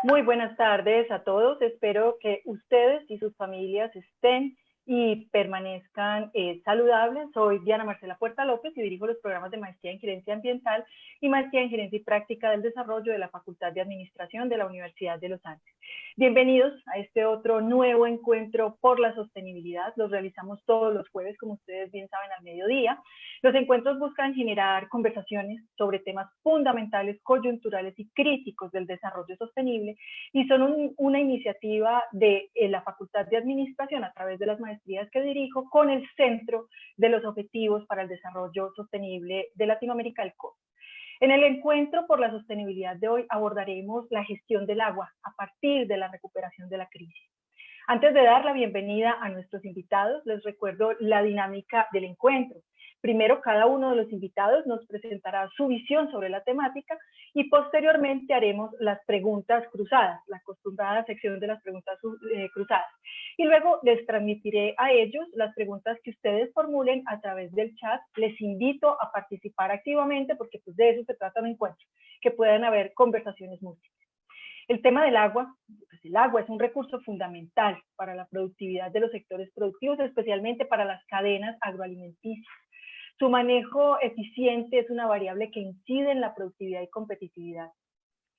Muy buenas tardes a todos. Espero que ustedes y sus familias estén y permanezcan saludables. Soy Diana Marcela Puerta López y dirijo los programas de Maestría en Gerencia Ambiental y Maestría en Gerencia y Práctica del Desarrollo de la Facultad de Administración de la Universidad de los Andes. Bienvenidos a este otro nuevo encuentro por la sostenibilidad. Los realizamos todos los jueves, como ustedes bien saben, al mediodía. Los encuentros buscan generar conversaciones sobre temas fundamentales, coyunturales y críticos del desarrollo sostenible y son una iniciativa de la Facultad de Administración a través de las maestrías que dirijo con el Centro de los Objetivos para el Desarrollo Sostenible de Latinoamérica, el COST. En el encuentro por la sostenibilidad de hoy abordaremos la gestión del agua a partir de la recuperación de la crisis. Antes de dar la bienvenida a nuestros invitados, les recuerdo la dinámica del encuentro. Primero, cada uno de los invitados nos presentará su visión sobre la temática y posteriormente haremos las preguntas cruzadas, la acostumbrada sección de las preguntas cruzadas. Y luego les transmitiré a ellos las preguntas que ustedes formulen a través del chat. Les invito a participar activamente porque pues, de eso se trata un encuentro, que puedan haber conversaciones múltiples. El tema del agua, pues el agua es un recurso fundamental para la productividad de los sectores productivos, especialmente para las cadenas agroalimenticias. Su manejo eficiente es una variable que incide en la productividad y competitividad.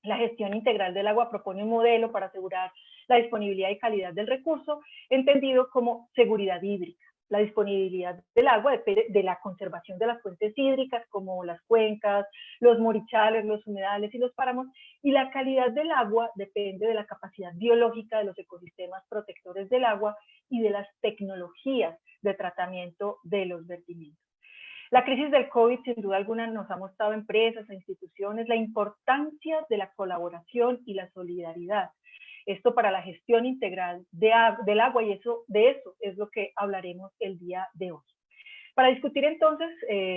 La gestión integral del agua propone un modelo para asegurar la disponibilidad y calidad del recurso, entendido como seguridad hídrica. La disponibilidad del agua depende de la conservación de las fuentes hídricas, como las cuencas, los morichales, los humedales y los páramos, y la calidad del agua depende de la capacidad biológica de los ecosistemas protectores del agua y de las tecnologías de tratamiento de los vertimientos. La crisis del COVID, sin duda alguna, nos ha mostrado a empresas, a instituciones, la importancia de la colaboración y la solidaridad. Esto para la gestión integral del agua y de eso es lo que hablaremos el día de hoy. Para discutir entonces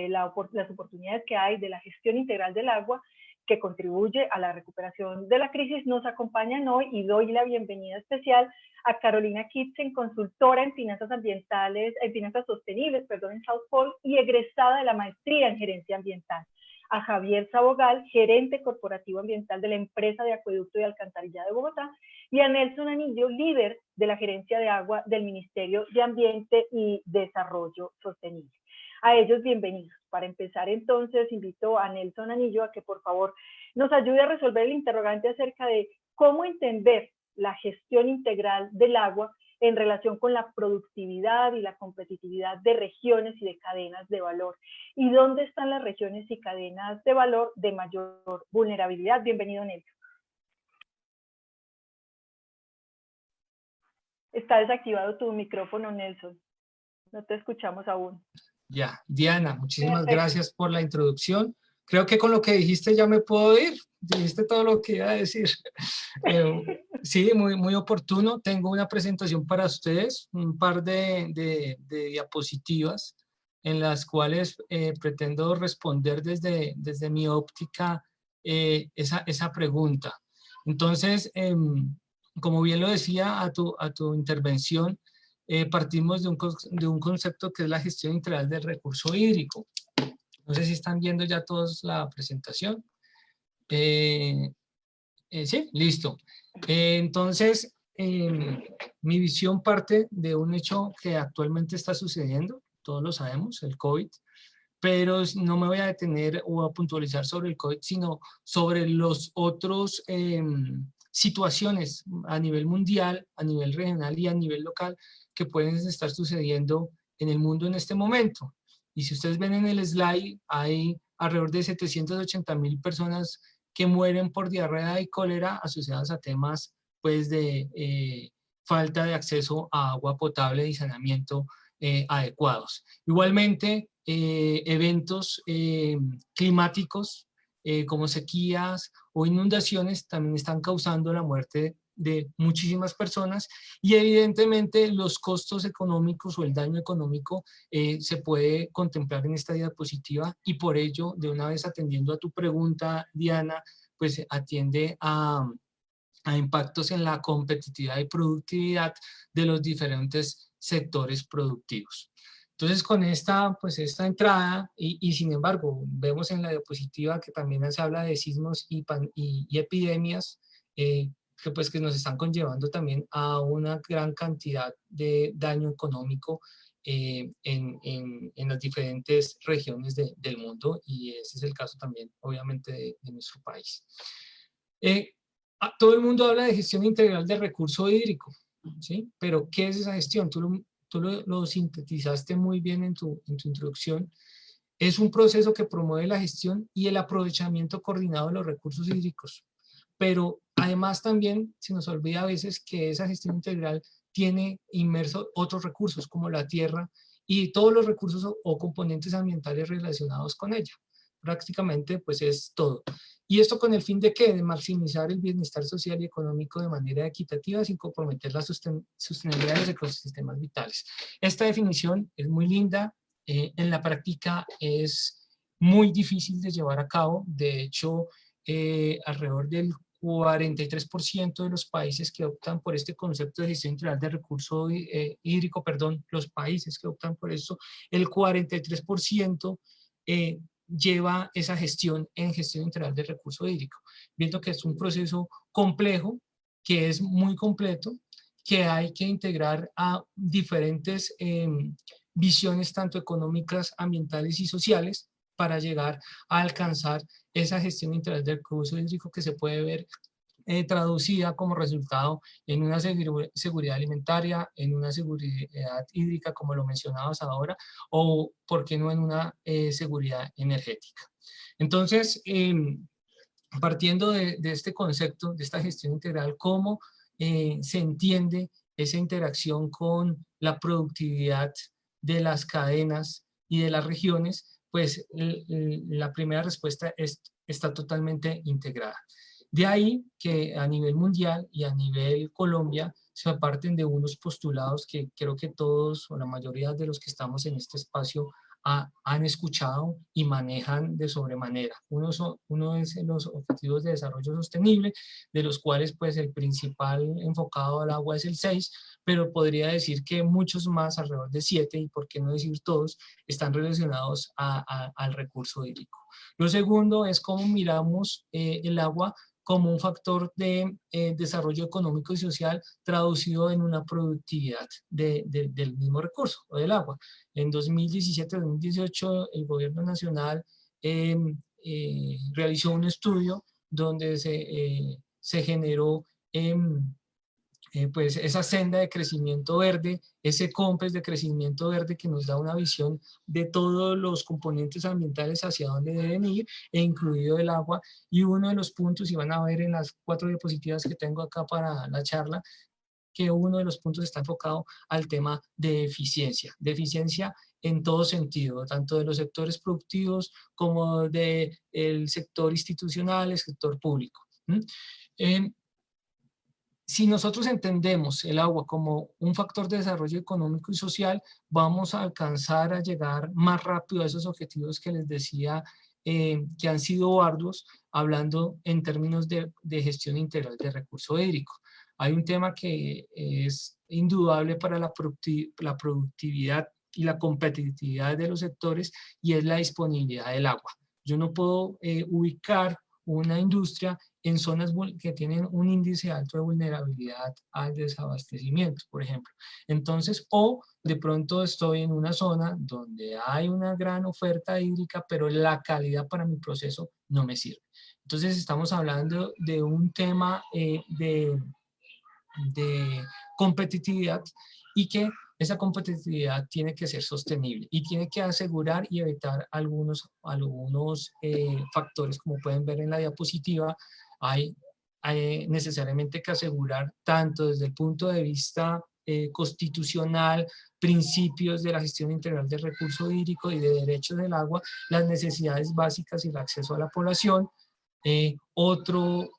las oportunidades que hay de la gestión integral del agua, que contribuye a la recuperación de la crisis, nos acompañan hoy y doy la bienvenida especial a Carolina Kitchen, consultora en finanzas ambientales, en finanzas sostenibles, en South Pole y egresada de la maestría en gerencia ambiental. A Javier Sabogal, gerente corporativo ambiental de la empresa de acueducto y alcantarillado de Bogotá, y a Nelson Anillo, líder de la gerencia de agua del Ministerio de Ambiente y Desarrollo Sostenible. A ellos bienvenidos. Para empezar entonces invito a Nelson Anillo a que por favor nos ayude a resolver el interrogante acerca de cómo entender la gestión integral del agua en relación con la productividad y la competitividad de regiones y de cadenas de valor. ¿Y dónde están las regiones y cadenas de valor de mayor vulnerabilidad? Bienvenido, Nelson. Está desactivado tu micrófono, Nelson. No te escuchamos aún. Ya, Diana, muchísimas gracias por la introducción. Creo que con lo que dijiste ya me puedo ir. Dijiste todo lo que iba a decir. Sí, muy oportuno. Tengo una presentación para ustedes, un par de diapositivas en las cuales pretendo responder desde mi óptica esa pregunta. Entonces, como bien lo decía a tu intervención, partimos de un concepto que es la gestión integral del recurso hídrico. No sé si están viendo ya todos la presentación. Sí, listo. Entonces, mi visión parte de un hecho que actualmente está sucediendo, todos lo sabemos, el COVID, pero no me voy a detener o a puntualizar sobre el COVID, sino sobre los otros situaciones a nivel mundial, a nivel regional y a nivel local que pueden estar sucediendo en el mundo en este momento. Y si ustedes ven en el slide, hay alrededor de 780.000 personas que mueren por diarrea y cólera asociadas a temas pues, de falta de acceso a agua potable y saneamiento adecuados. Igualmente, eventos climáticos como sequías o inundaciones también están causando la muerte de muchísimas personas y evidentemente los costos económicos o el daño económico se puede contemplar en esta diapositiva y por ello, de una vez atendiendo a tu pregunta, Diana, pues atiende a impactos en la competitividad y productividad de los diferentes sectores productivos. Entonces, con esta entrada, y sin embargo, vemos en la diapositiva que también se habla de sismos y epidemias, que nos están conllevando también a una gran cantidad de daño económico en las diferentes regiones del mundo, y ese es el caso también, obviamente, de nuestro país. Todo el mundo habla de gestión integral del recurso hídrico, ¿sí? Pero ¿qué es esa gestión? Tú lo sintetizaste muy bien en tu introducción. Es un proceso que promueve la gestión y el aprovechamiento coordinado de los recursos hídricos. Pero además también se nos olvida a veces que esa gestión integral tiene inmersos otros recursos como la tierra y todos los recursos o componentes ambientales relacionados con ella. Prácticamente pues es todo. ¿Y esto con el fin de qué? De maximizar el bienestar social y económico de manera equitativa sin comprometer la sostenibilidad de los ecosistemas vitales. Esta definición es muy linda, en la práctica es muy difícil de llevar a cabo. De hecho, alrededor del 43% de los países que optan por este concepto de gestión integral de recurso hídrico, los países que optan por esto, el 43% lleva esa gestión en gestión integral de recurso hídrico, viendo que es un proceso complejo, que es muy completo, que hay que integrar a diferentes visiones tanto económicas, ambientales y sociales para llegar a alcanzar esa gestión integral del recurso hídrico que se puede ver traducida como resultado en una seguridad alimentaria, en una seguridad hídrica, como lo mencionabas ahora, o, ¿por qué no, en una seguridad energética? Entonces, partiendo de este concepto, de esta gestión integral, ¿cómo se entiende esa interacción con la productividad de las cadenas y de las regiones? Pues la primera respuesta está totalmente integrada. De ahí que a nivel mundial y a nivel Colombia se parten de unos postulados que creo que todos o la mayoría de los que estamos en este espacio han escuchado y manejan de sobremanera. Uno es los Objetivos de Desarrollo Sostenible, de los cuales pues el principal enfocado al agua es el 6, pero podría decir que muchos más, alrededor de 7, y por qué no decir todos, están relacionados al recurso hídrico. Lo segundo es cómo miramos el agua como un factor de desarrollo económico y social traducido en una productividad del mismo recurso, o del agua. En 2017-2018 el gobierno nacional realizó un estudio donde se generó pues esa senda de crecimiento verde, ese COMPES de crecimiento verde que nos da una visión de todos los componentes ambientales hacia dónde deben ir, e incluido el agua. Y uno de los puntos, y van a ver en las 4 diapositivas que tengo acá para la charla, que uno de los puntos está enfocado al tema de eficiencia en todo sentido, tanto de los sectores productivos como del sector institucional, el sector público. Si nosotros entendemos el agua como un factor de desarrollo económico y social, vamos a alcanzar a llegar más rápido a esos objetivos que les decía que han sido arduos, hablando en términos de gestión integral de recurso hídrico. Hay un tema que es indudable para la productividad y la competitividad de los sectores, y es la disponibilidad del agua. Yo no puedo ubicar una industria en zonas que tienen un índice alto de vulnerabilidad al desabastecimiento, por ejemplo. Entonces, o de pronto estoy en una zona donde hay una gran oferta hídrica, pero la calidad para mi proceso no me sirve. Entonces, estamos hablando de un tema de competitividad, y que esa competitividad tiene que ser sostenible y tiene que asegurar y evitar algunos factores, como pueden ver en la diapositiva. Hay necesariamente que asegurar, tanto desde el punto de vista constitucional, principios de la gestión integral del recurso hídrico y de derechos del agua, las necesidades básicas y el acceso a la población. Otro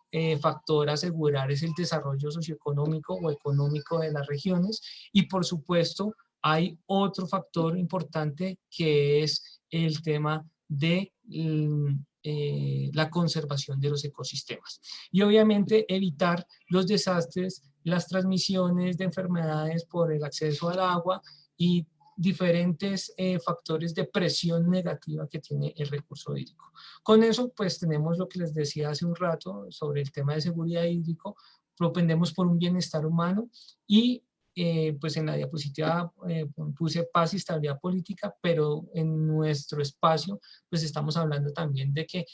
factor a asegurar es el desarrollo socioeconómico o económico de las regiones, y por supuesto hay otro factor importante que es el tema de la conservación de los ecosistemas, y obviamente evitar los desastres, las transmisiones de enfermedades por el acceso al agua y diferentes factores de presión negativa que tiene el recurso hídrico. Con eso pues tenemos lo que les decía hace un rato sobre el tema de seguridad hídrico, propendemos por un bienestar humano y pues en la diapositiva puse paz y estabilidad política, pero en nuestro espacio pues estamos hablando también de que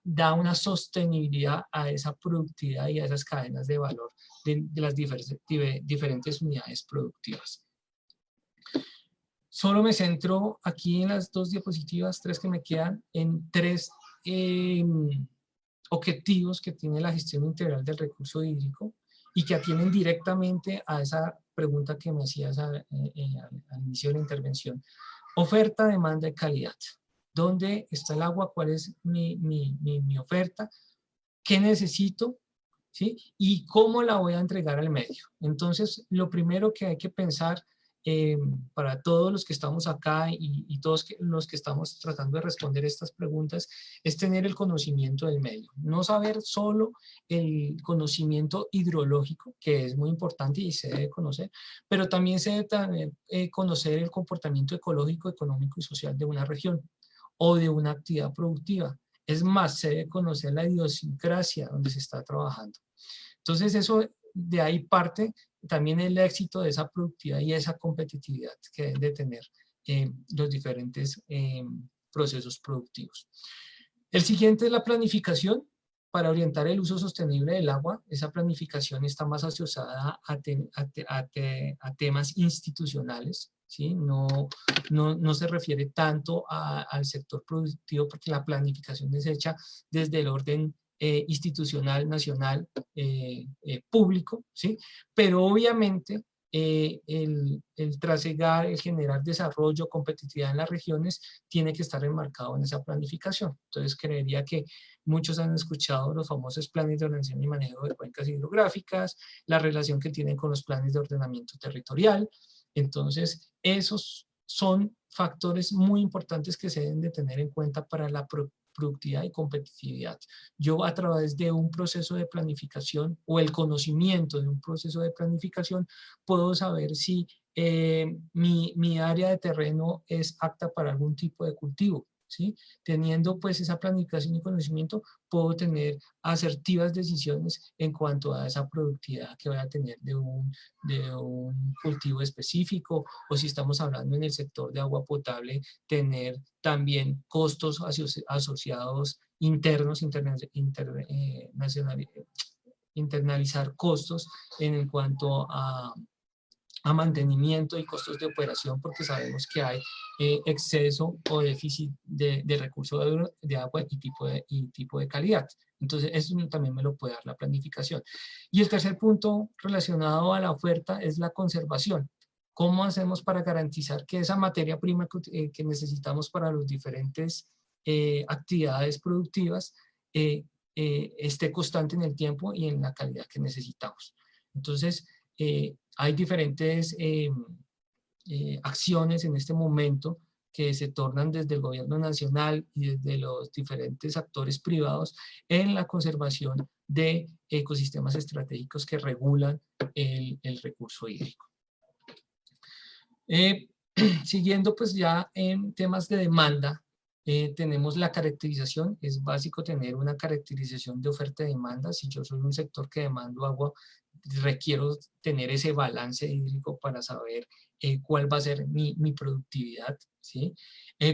da una sostenibilidad a esa productividad y a esas cadenas de valor de las diferentes unidades productivas. Solo me centro aquí en las 2 diapositivas, 3 que me quedan, en 3 objetivos que tiene la gestión integral del recurso hídrico y que atienden directamente a esa pregunta que me hacías al inicio de la intervención. Oferta, demanda y calidad. ¿Dónde está el agua? ¿Cuál es mi oferta? ¿Qué necesito? ¿Sí? ¿Y cómo la voy a entregar al medio? Entonces, lo primero que hay que pensar para todos los que estamos acá y todos los que estamos tratando de responder estas preguntas es tener el conocimiento del medio. No saber solo el conocimiento hidrológico, que es muy importante y se debe conocer, pero también se debe conocer el comportamiento ecológico, económico y social de una región o de una actividad productiva. Es más, se debe conocer la idiosincrasia donde se está trabajando. Entonces, eso de ahí parte también el éxito de esa productividad y esa competitividad que deben de tener los diferentes procesos productivos. El siguiente es la planificación para orientar el uso sostenible del agua. Esa planificación está más asociada a temas institucionales, ¿sí? No se refiere tanto al sector productivo porque la planificación es hecha desde el orden institucional, nacional, público, ¿sí? Pero obviamente el trasegar, el generar desarrollo, competitividad en las regiones, tiene que estar enmarcado en esa planificación. Entonces creería que muchos han escuchado los famosos planes de ordenación y manejo de cuencas hidrográficas, la relación que tienen con los planes de ordenamiento territorial. Entonces esos son factores muy importantes que se deben de tener en cuenta para la productividad y competitividad. Yo a través de un proceso de planificación o el conocimiento de un proceso de planificación puedo saber si mi área de terreno es apta para algún tipo de cultivo, ¿sí? Teniendo pues esa planificación y conocimiento puedo tener asertivas decisiones en cuanto a esa productividad que voy a tener de un cultivo específico, o si estamos hablando en el sector de agua potable, tener también costos asociados internos, internalizar costos en cuanto a mantenimiento y costos de operación, porque sabemos que hay exceso o déficit de recursos de agua y tipo de calidad. Entonces, eso también me lo puede dar la planificación. Y el tercer punto relacionado a la oferta es la conservación. ¿Cómo hacemos para garantizar que esa materia prima que necesitamos para las diferentes actividades productivas esté constante en el tiempo y en la calidad que necesitamos? Entonces, hay diferentes acciones en este momento que se tornan desde el gobierno nacional y desde los diferentes actores privados en la conservación de ecosistemas estratégicos que regulan el recurso hídrico. Siguiendo pues ya en temas de demanda, tenemos la caracterización. Es básico tener una caracterización de oferta y demanda. Si yo soy un sector que demando agua, requiero tener ese balance hídrico para saber cuál va a ser mi productividad, ¿sí?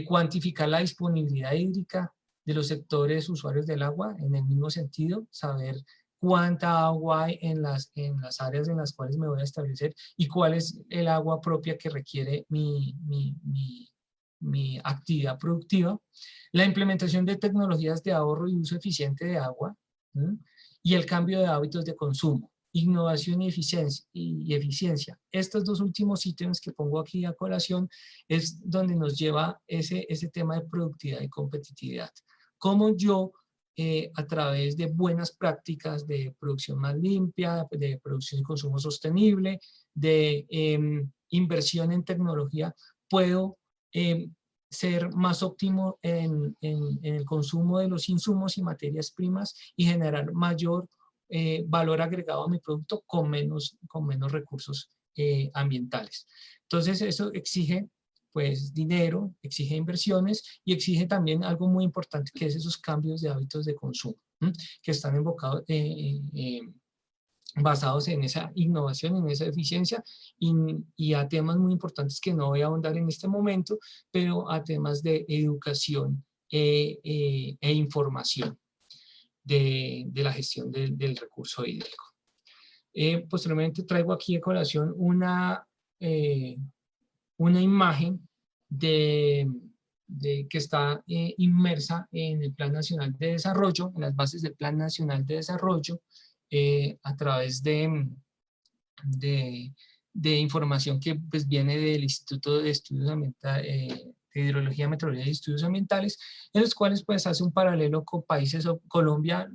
Cuantificar la disponibilidad hídrica de los sectores usuarios del agua, en el mismo sentido, saber cuánta agua hay en las áreas en las cuales me voy a establecer y cuál es el agua propia que requiere mi actividad productiva. La implementación de tecnologías de ahorro y uso eficiente de agua, ¿sí? Y el cambio de hábitos de consumo. Innovación y eficiencia. Estos dos últimos ítems que pongo aquí a colación es donde nos lleva ese tema de productividad y competitividad. Cómo yo, a través de buenas prácticas de producción más limpia, de producción y consumo sostenible, de inversión en tecnología, puedo ser más óptimo en el consumo de los insumos y materias primas y generar mayor valor agregado a mi producto con menos recursos ambientales. Entonces eso exige pues dinero, exige inversiones y exige también algo muy importante que es esos cambios de hábitos de consumo que están basados en esa innovación, en esa eficiencia y a temas muy importantes que no voy a ahondar en este momento, pero a temas de educación e información de la gestión del recurso hídrico. Posteriormente traigo aquí a colación una imagen que está inmersa en el Plan Nacional de Desarrollo, en las bases del Plan Nacional de Desarrollo, a través de información que pues, viene del Instituto de Estudios Ambientales, de Hidrología, Meteorología y Estudios Ambientales, en los cuales pues hace un paralelo con países, Colombia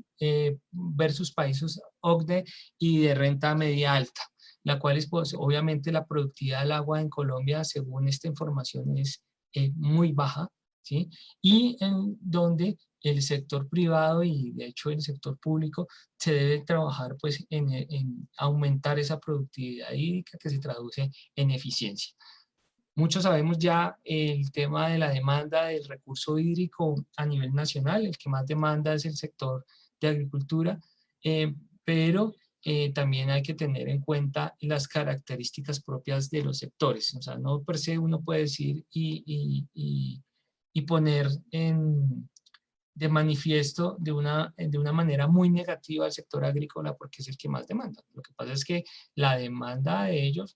versus países OCDE y de renta media alta, la cual es pues obviamente la productividad del agua en Colombia según esta información es muy baja, ¿sí? Y en donde el sector privado y de hecho el sector público se debe trabajar pues en aumentar esa productividad hídrica que se traduce en eficiencia. Muchos sabemos ya el tema de la demanda del recurso hídrico a nivel nacional, el que más demanda es el sector de agricultura, pero también hay que tener en cuenta las características propias de los sectores. O sea, no per se uno puede decir y poner de manifiesto de una manera muy negativa al sector agrícola porque es el que más demanda. Lo que pasa es que la demanda de ellos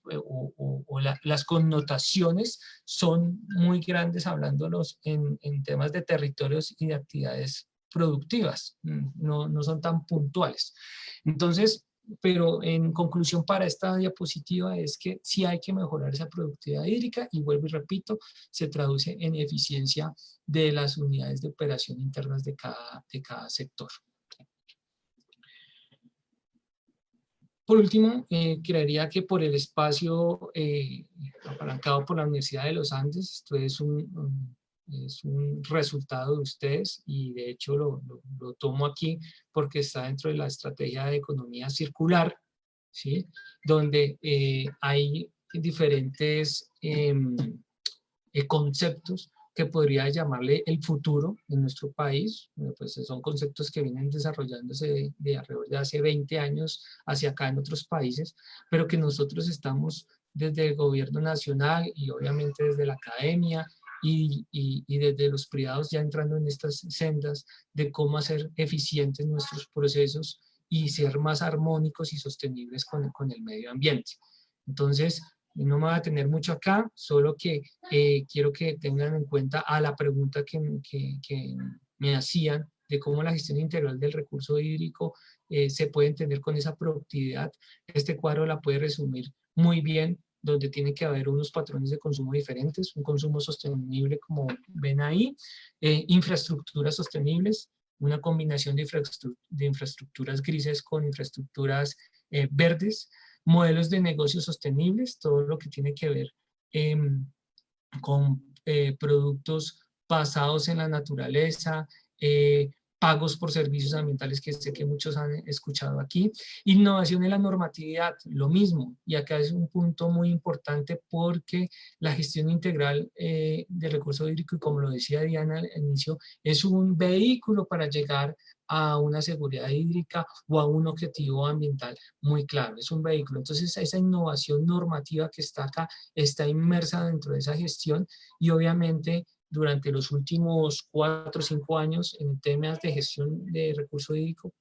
las connotaciones son muy grandes hablándolos en temas de territorios y de actividades productivas, no son tan puntuales. Entonces, pero en conclusión para esta diapositiva es que sí hay que mejorar esa productividad hídrica y vuelvo y repito, se traduce en eficiencia de las unidades de operación internas de cada sector. Por último, creería que por el espacio apalancado por la Universidad de los Andes, esto es un resultado de ustedes y de hecho lo tomo aquí porque está dentro de la estrategia de economía circular, ¿sí? Donde hay diferentes conceptos que podría llamarle el futuro en nuestro país, pues son conceptos que vienen desarrollándose de alrededor de hace 20 años hacia acá en otros países, pero que nosotros estamos desde el gobierno nacional y obviamente desde la academia y desde los privados ya entrando en estas sendas de cómo hacer eficientes nuestros procesos y ser más armónicos y sostenibles con el medio ambiente. Entonces, no me voy a tener mucho acá, solo que quiero que tengan en cuenta a la pregunta que me hacían de cómo la gestión integral del recurso hídrico se puede entender con esa productividad. Este cuadro la puede resumir muy bien, donde tiene que haber unos patrones de consumo diferentes, un consumo sostenible como ven ahí, infraestructuras sostenibles, una combinación de infraestructuras grises con infraestructuras verdes, modelos de negocios sostenibles, todo lo que tiene que ver con productos basados en la naturaleza, pagos por servicios ambientales que sé que muchos han escuchado aquí. Innovación en la normatividad, lo mismo. Y acá es un punto muy importante porque la gestión integral del recurso hídrico, y como lo decía Diana al inicio, es un vehículo para llegar a una seguridad hídrica o a un objetivo ambiental muy claro. Es un vehículo. Entonces, esa innovación normativa que está acá está inmersa dentro de esa gestión y obviamente durante los últimos 4 o 5 años en temas de gestión de recurso hídrico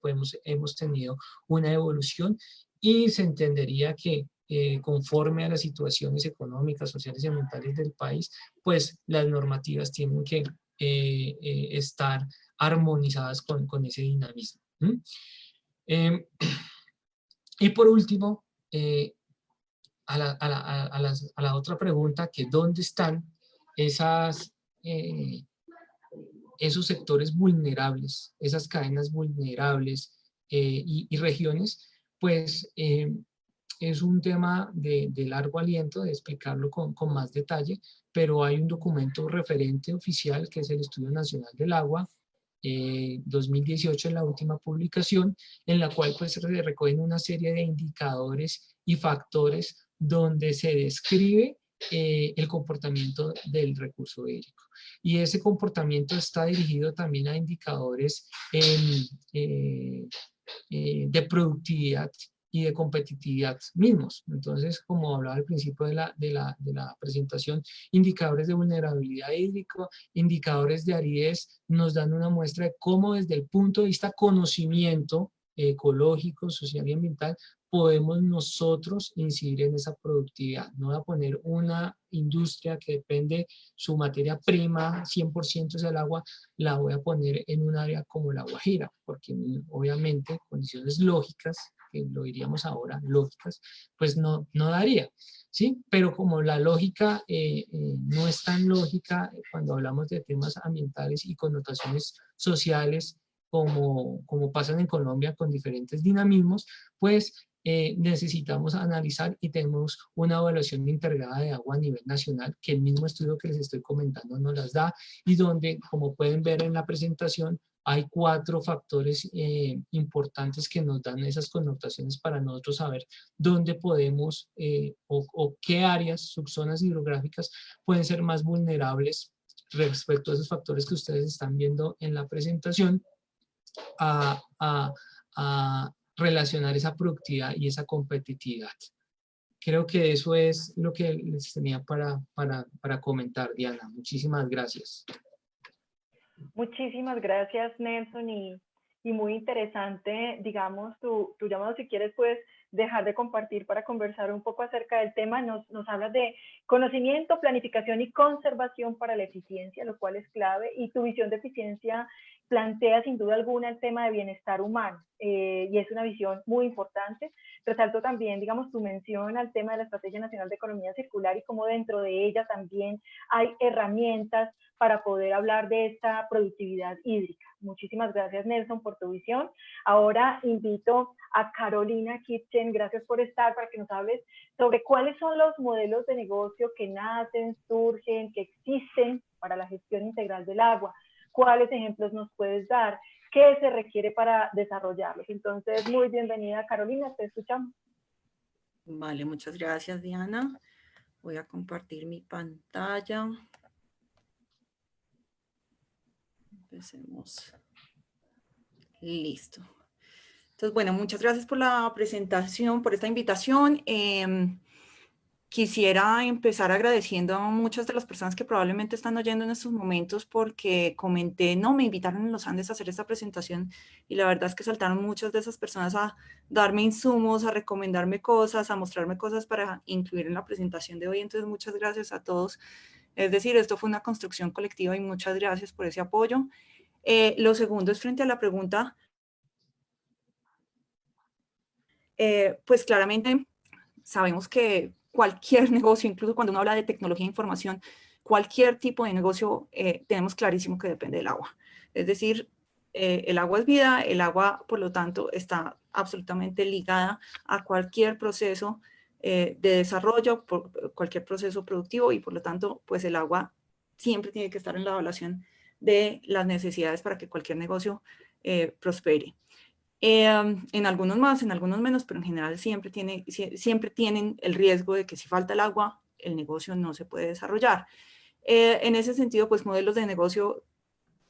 hemos tenido una evolución y se entendería que conforme a las situaciones económicas, sociales y ambientales del país, pues las normativas tienen que estar armonizadas con ese dinamismo. Y por último, a la otra pregunta, que ¿dónde están esos sectores vulnerables, esas cadenas vulnerables y regiones? Pues es un tema de largo aliento de explicarlo con más detalle, pero hay un documento referente oficial que es el Estudio Nacional del Agua, 2018 en la última publicación, en la cual pues se recogen una serie de indicadores y factores donde se describe el comportamiento del recurso hídrico. Y ese comportamiento está dirigido también a indicadores de productividad y de competitividad mismos. Entonces, como hablaba al principio de la presentación, indicadores de vulnerabilidad hídrica, indicadores de aridez, nos dan una muestra de cómo desde el punto de vista conocimiento ecológico, social y ambiental, podemos nosotros incidir en esa productividad. No voy a poner una industria que depende su materia prima, 100% es el agua, la voy a poner en un área como La Guajira, porque obviamente condiciones lógicas, que lo diríamos ahora, lógicas, pues no daría, ¿sí? Pero como la lógica no es tan lógica cuando hablamos de temas ambientales y connotaciones sociales, como pasan en Colombia con diferentes dinamismos, pues necesitamos analizar y tenemos una evaluación integrada de agua a nivel nacional que el mismo estudio que les estoy comentando nos las da y donde, como pueden ver en la presentación, hay 4 factores importantes que nos dan esas connotaciones para nosotros saber dónde podemos o qué áreas, subzonas hidrográficas pueden ser más vulnerables respecto a esos factores que ustedes están viendo en la presentación a relacionar esa productividad y esa competitividad. Creo que eso es lo que les tenía para comentar, Diana. Muchísimas gracias. Muchísimas gracias, Nelson, y muy interesante, digamos, tu llamado. Si quieres, puedes dejar de compartir para conversar un poco acerca del tema. Nos hablas de conocimiento, planificación y conservación para la eficiencia, lo cual es clave, y tu visión de eficiencia plantea sin duda alguna el tema de bienestar humano, y es una visión muy importante. Resalto también, digamos, tu mención al tema de la Estrategia Nacional de Economía Circular y cómo dentro de ella también hay herramientas para poder hablar de esta productividad hídrica. Muchísimas gracias, Nelson, por tu visión. Ahora invito a Carolina Kitchen, gracias por estar, para que nos hables sobre cuáles son los modelos de negocio que nacen, surgen, que existen para la gestión integral del agua. ¿Cuáles ejemplos nos puedes dar? ¿Qué se requiere para desarrollarlos? Entonces, muy bienvenida, Carolina, te escuchamos. Vale, muchas gracias, Diana. Voy a compartir mi pantalla. Empecemos. Listo. Entonces, bueno, muchas gracias por la presentación, por esta invitación. Quisiera empezar agradeciendo a muchas de las personas que probablemente están oyendo en estos momentos porque comenté, no, me invitaron en los Andes a hacer esta presentación y la verdad es que saltaron muchas de esas personas a darme insumos, a recomendarme cosas, a mostrarme cosas para incluir en la presentación de hoy. Entonces, muchas gracias a todos. Es decir, esto fue una construcción colectiva y muchas gracias por ese apoyo. Lo segundo es frente a la pregunta, pues claramente sabemos que cualquier negocio, incluso cuando uno habla de tecnología de información, cualquier tipo de negocio, tenemos clarísimo que depende del agua. Es decir, el agua es vida, el agua, por lo tanto, está absolutamente ligada a cualquier proceso de desarrollo, cualquier proceso productivo y, por lo tanto, pues el agua siempre tiene que estar en la evaluación de las necesidades para que cualquier negocio prospere. En algunos más, en algunos menos, pero en general siempre tienen el riesgo de que si falta el agua, el negocio no se puede desarrollar. En ese sentido, pues modelos de negocio,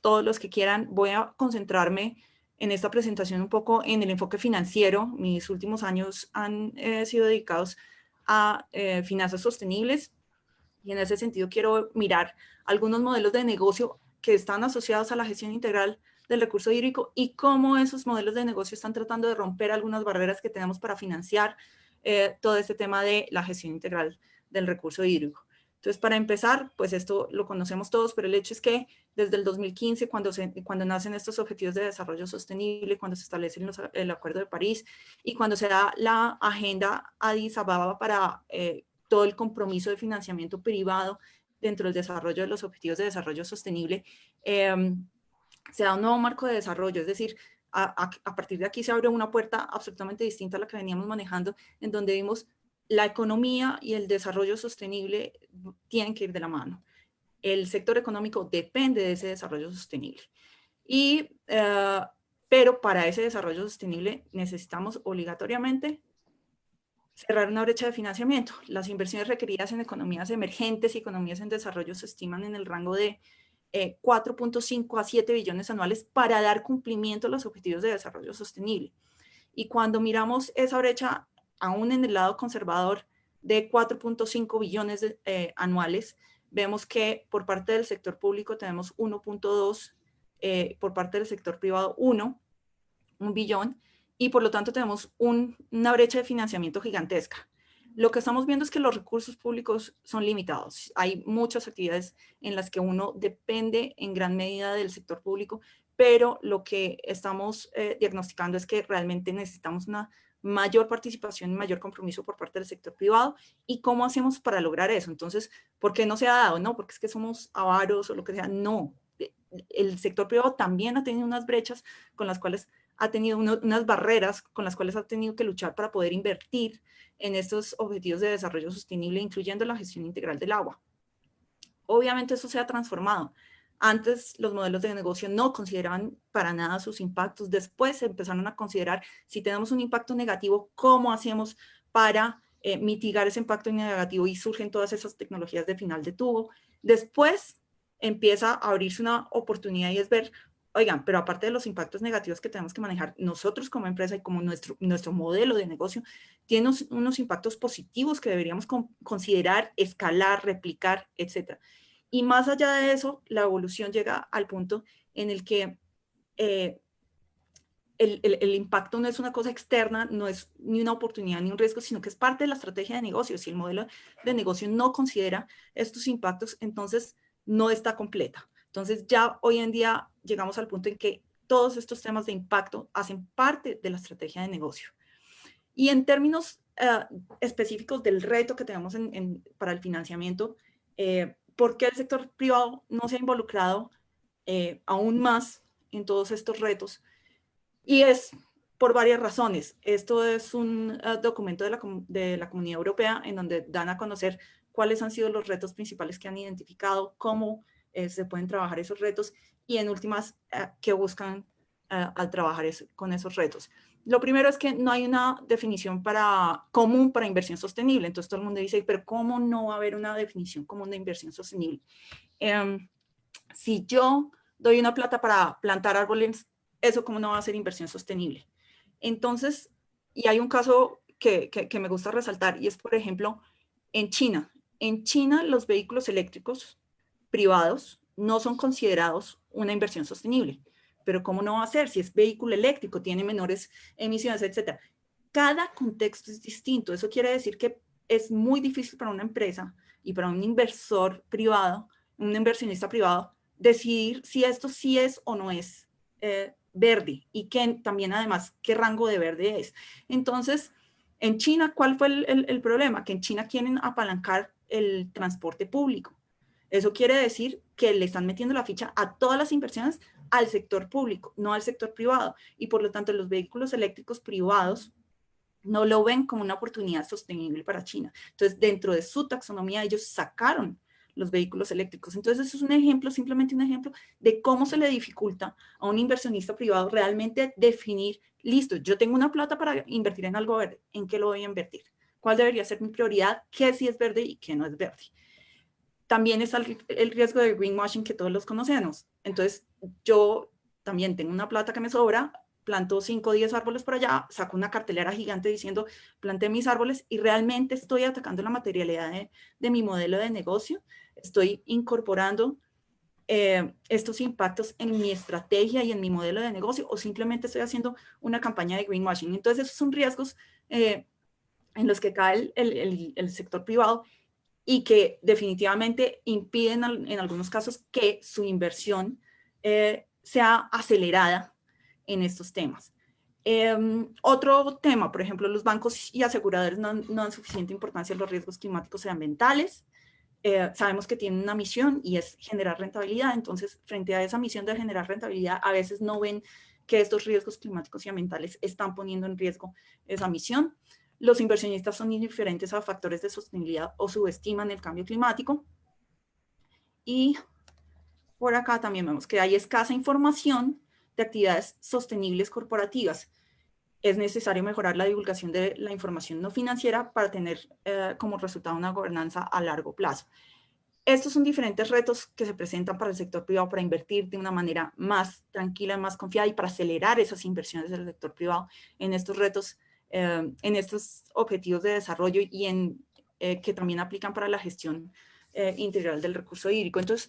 todos los que quieran, voy a concentrarme en esta presentación un poco en el enfoque financiero. Mis últimos años han sido dedicados a finanzas sostenibles y en ese sentido quiero mirar algunos modelos de negocio que están asociados a la gestión integral del recurso hídrico y cómo esos modelos de negocio están tratando de romper algunas barreras que tenemos para financiar todo este tema de la gestión integral del recurso hídrico. Entonces, para empezar, pues esto lo conocemos todos, pero el hecho es que desde el 2015, cuando nacen estos objetivos de desarrollo sostenible, cuando se establece el Acuerdo de París y cuando se da la agenda Addis Ababa para todo el compromiso de financiamiento privado dentro del desarrollo de los objetivos de desarrollo sostenible, se da un nuevo marco de desarrollo, es decir, a partir de aquí se abre una puerta absolutamente distinta a la que veníamos manejando, en donde vimos la economía y el desarrollo sostenible tienen que ir de la mano. El sector económico depende de ese desarrollo sostenible. Pero para ese desarrollo sostenible necesitamos obligatoriamente cerrar una brecha de financiamiento. Las inversiones requeridas en economías emergentes y economías en desarrollo se estiman en el rango de 4.5 a 7 billones anuales para dar cumplimiento a los objetivos de desarrollo sostenible. Y cuando miramos esa brecha, aún en el lado conservador de 4.5 billones anuales, vemos que por parte del sector público tenemos 1.2, por parte del sector privado 1 billón, y por lo tanto tenemos una brecha de financiamiento gigantesca. Lo que estamos viendo es que los recursos públicos son limitados. Hay muchas actividades en las que uno depende en gran medida del sector público, pero lo que estamos diagnosticando es que realmente necesitamos una mayor participación y mayor compromiso por parte del sector privado. ¿Y cómo hacemos para lograr eso? Entonces, ¿por qué no se ha dado? No, porque es que somos avaros o lo que sea. No, el sector privado también ha tenido unas brechas con las cuales ha tenido unas barreras con las cuales ha tenido que luchar para poder invertir en estos objetivos de desarrollo sostenible, incluyendo la gestión integral del agua. Obviamente eso se ha transformado. Antes los modelos de negocio no consideraban para nada sus impactos. Después se empezaron a considerar si tenemos un impacto negativo, ¿cómo hacemos para mitigar ese impacto negativo? Y surgen todas esas tecnologías de final de tubo. Después empieza a abrirse una oportunidad y es ver, oigan, pero aparte de los impactos negativos que tenemos que manejar nosotros como empresa y como nuestro modelo de negocio, tiene unos impactos positivos que deberíamos considerar, escalar, replicar, etc. Y más allá de eso, la evolución llega al punto en el que el impacto no es una cosa externa, no es ni una oportunidad ni un riesgo, sino que es parte de la estrategia de negocio. Si el modelo de negocio no considera estos impactos, entonces no está completa. Entonces ya hoy en día llegamos al punto en que todos estos temas de impacto hacen parte de la estrategia de negocio. Y en términos específicos del reto que tenemos para el financiamiento, ¿por qué el sector privado no se ha involucrado aún más en todos estos retos? Y es por varias razones. Esto es un documento de la Comunidad Europea en donde dan a conocer cuáles han sido los retos principales que han identificado, cómo se pueden trabajar esos retos y en últimas, qué buscan al trabajar con esos retos. Lo primero es que no hay una definición común para inversión sostenible. Entonces todo el mundo dice, pero ¿cómo no va a haber una definición común de inversión sostenible? Si yo doy una plata para plantar árboles, ¿eso cómo no va a ser inversión sostenible? Entonces, y hay un caso que me gusta resaltar y es, por ejemplo, en China. En China los vehículos eléctricos privados no son considerados una inversión sostenible. Pero ¿cómo no va a ser? Si es vehículo eléctrico, tiene menores emisiones, etc. Cada contexto es distinto. Eso quiere decir que es muy difícil para una empresa y para un inversor privado, un inversionista privado, decidir si esto sí es o no es verde y también además qué rango de verde es. Entonces, en China, ¿cuál fue el problema? Que en China quieren apalancar el transporte público. Eso quiere decir que le están metiendo la ficha a todas las inversiones al sector público, no al sector privado. Y por lo tanto, los vehículos eléctricos privados no lo ven como una oportunidad sostenible para China. Entonces, dentro de su taxonomía, ellos sacaron los vehículos eléctricos. Entonces, eso es un ejemplo, simplemente un ejemplo de cómo se le dificulta a un inversionista privado realmente definir, listo, yo tengo una plata para invertir en algo verde, ¿en qué lo voy a invertir? ¿Cuál debería ser mi prioridad? ¿Qué sí es verde y qué no es verde? También está el riesgo de greenwashing que todos los conocemos. Entonces, yo también tengo una plata que me sobra, planto 5 o 10 árboles por allá, saco una cartelera gigante diciendo, planté mis árboles y realmente estoy atacando la materialidad de mi modelo de negocio, estoy incorporando estos impactos en mi estrategia y en mi modelo de negocio o simplemente estoy haciendo una campaña de greenwashing. Entonces, esos son riesgos en los que cae el sector privado y que definitivamente impiden en algunos casos que su inversión sea acelerada en estos temas. Otro tema, por ejemplo, los bancos y aseguradores no dan suficiente importancia a los riesgos climáticos y ambientales. Sabemos que tienen una misión y es generar rentabilidad, entonces frente a esa misión de generar rentabilidad a veces no ven que estos riesgos climáticos y ambientales están poniendo en riesgo esa misión. Los inversionistas son indiferentes a factores de sostenibilidad o subestiman el cambio climático. Y por acá también vemos que hay escasa información de actividades sostenibles corporativas. Es necesario mejorar la divulgación de la información no financiera para tener como resultado una gobernanza a largo plazo. estos son diferentes retos que se presentan para el sector privado para invertir de una manera más tranquila, más confiada y para acelerar esas inversiones del sector privado en estos retos, en estos objetivos de desarrollo y que también aplican para la gestión integral del recurso hídrico. Entonces,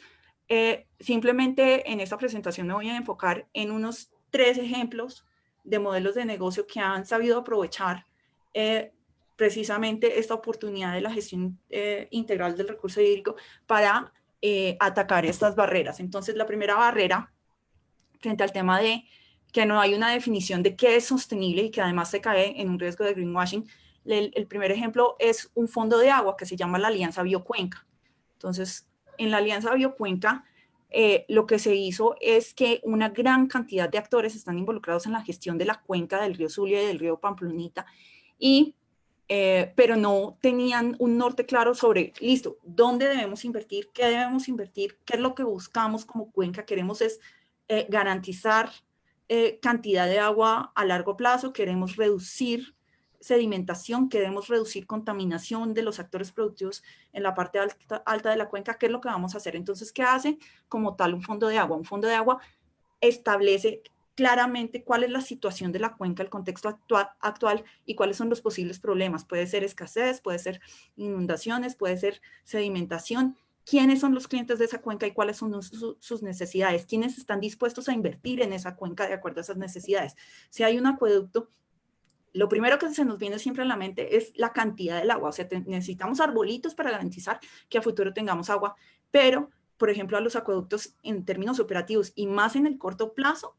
simplemente en esta presentación me voy a enfocar en unos 3 ejemplos de modelos de negocio que han sabido aprovechar precisamente esta oportunidad de la gestión integral del recurso hídrico para atacar estas barreras. Entonces, la primera barrera frente al tema de que no hay una definición de qué es sostenible y que además se cae en un riesgo de greenwashing. El primer ejemplo es un fondo de agua que se llama la Alianza Biocuenca. Entonces, en la Alianza Biocuenca, lo que se hizo es que una gran cantidad de actores están involucrados en la gestión de la cuenca del río Zulia y del río Pamplonita, pero no tenían un norte claro sobre, listo, dónde debemos invertir, qué es lo que buscamos como cuenca. Queremos es garantizar cantidad de agua a largo plazo, queremos reducir sedimentación, queremos reducir contaminación de los actores productivos en la parte alta de la cuenca. ¿Qué es lo que vamos a hacer? Entonces, ¿qué hace como tal un fondo de agua? Un fondo de agua establece claramente cuál es la situación de la cuenca, el contexto actual y cuáles son los posibles problemas. Puede ser escasez, puede ser inundaciones, puede ser sedimentación. ¿Quiénes son los clientes de esa cuenca y cuáles son sus necesidades? ¿Quiénes están dispuestos a invertir en esa cuenca de acuerdo a esas necesidades? Si hay un acueducto, lo primero que se nos viene siempre a la mente es la cantidad del agua. O sea, necesitamos arbolitos para garantizar que a futuro tengamos agua, pero, por ejemplo, a los acueductos en términos operativos y más en el corto plazo,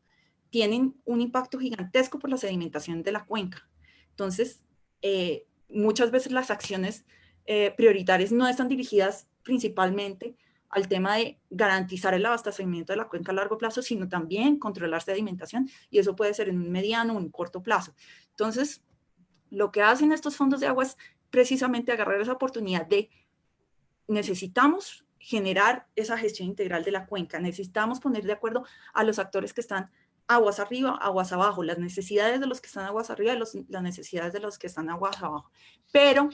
tienen un impacto gigantesco por la sedimentación de la cuenca. Entonces, muchas veces las acciones prioritarias no están dirigidas principalmente al tema de garantizar el abastecimiento de la cuenca a largo plazo, sino también controlar sedimentación, y eso puede ser en un mediano o un corto plazo. Entonces, lo que hacen estos fondos de agua es precisamente agarrar esa oportunidad de necesitamos generar esa gestión integral de la cuenca, necesitamos poner de acuerdo a los actores que están aguas arriba, aguas abajo, las necesidades de los que están aguas arriba y las necesidades de los que están aguas abajo. Pero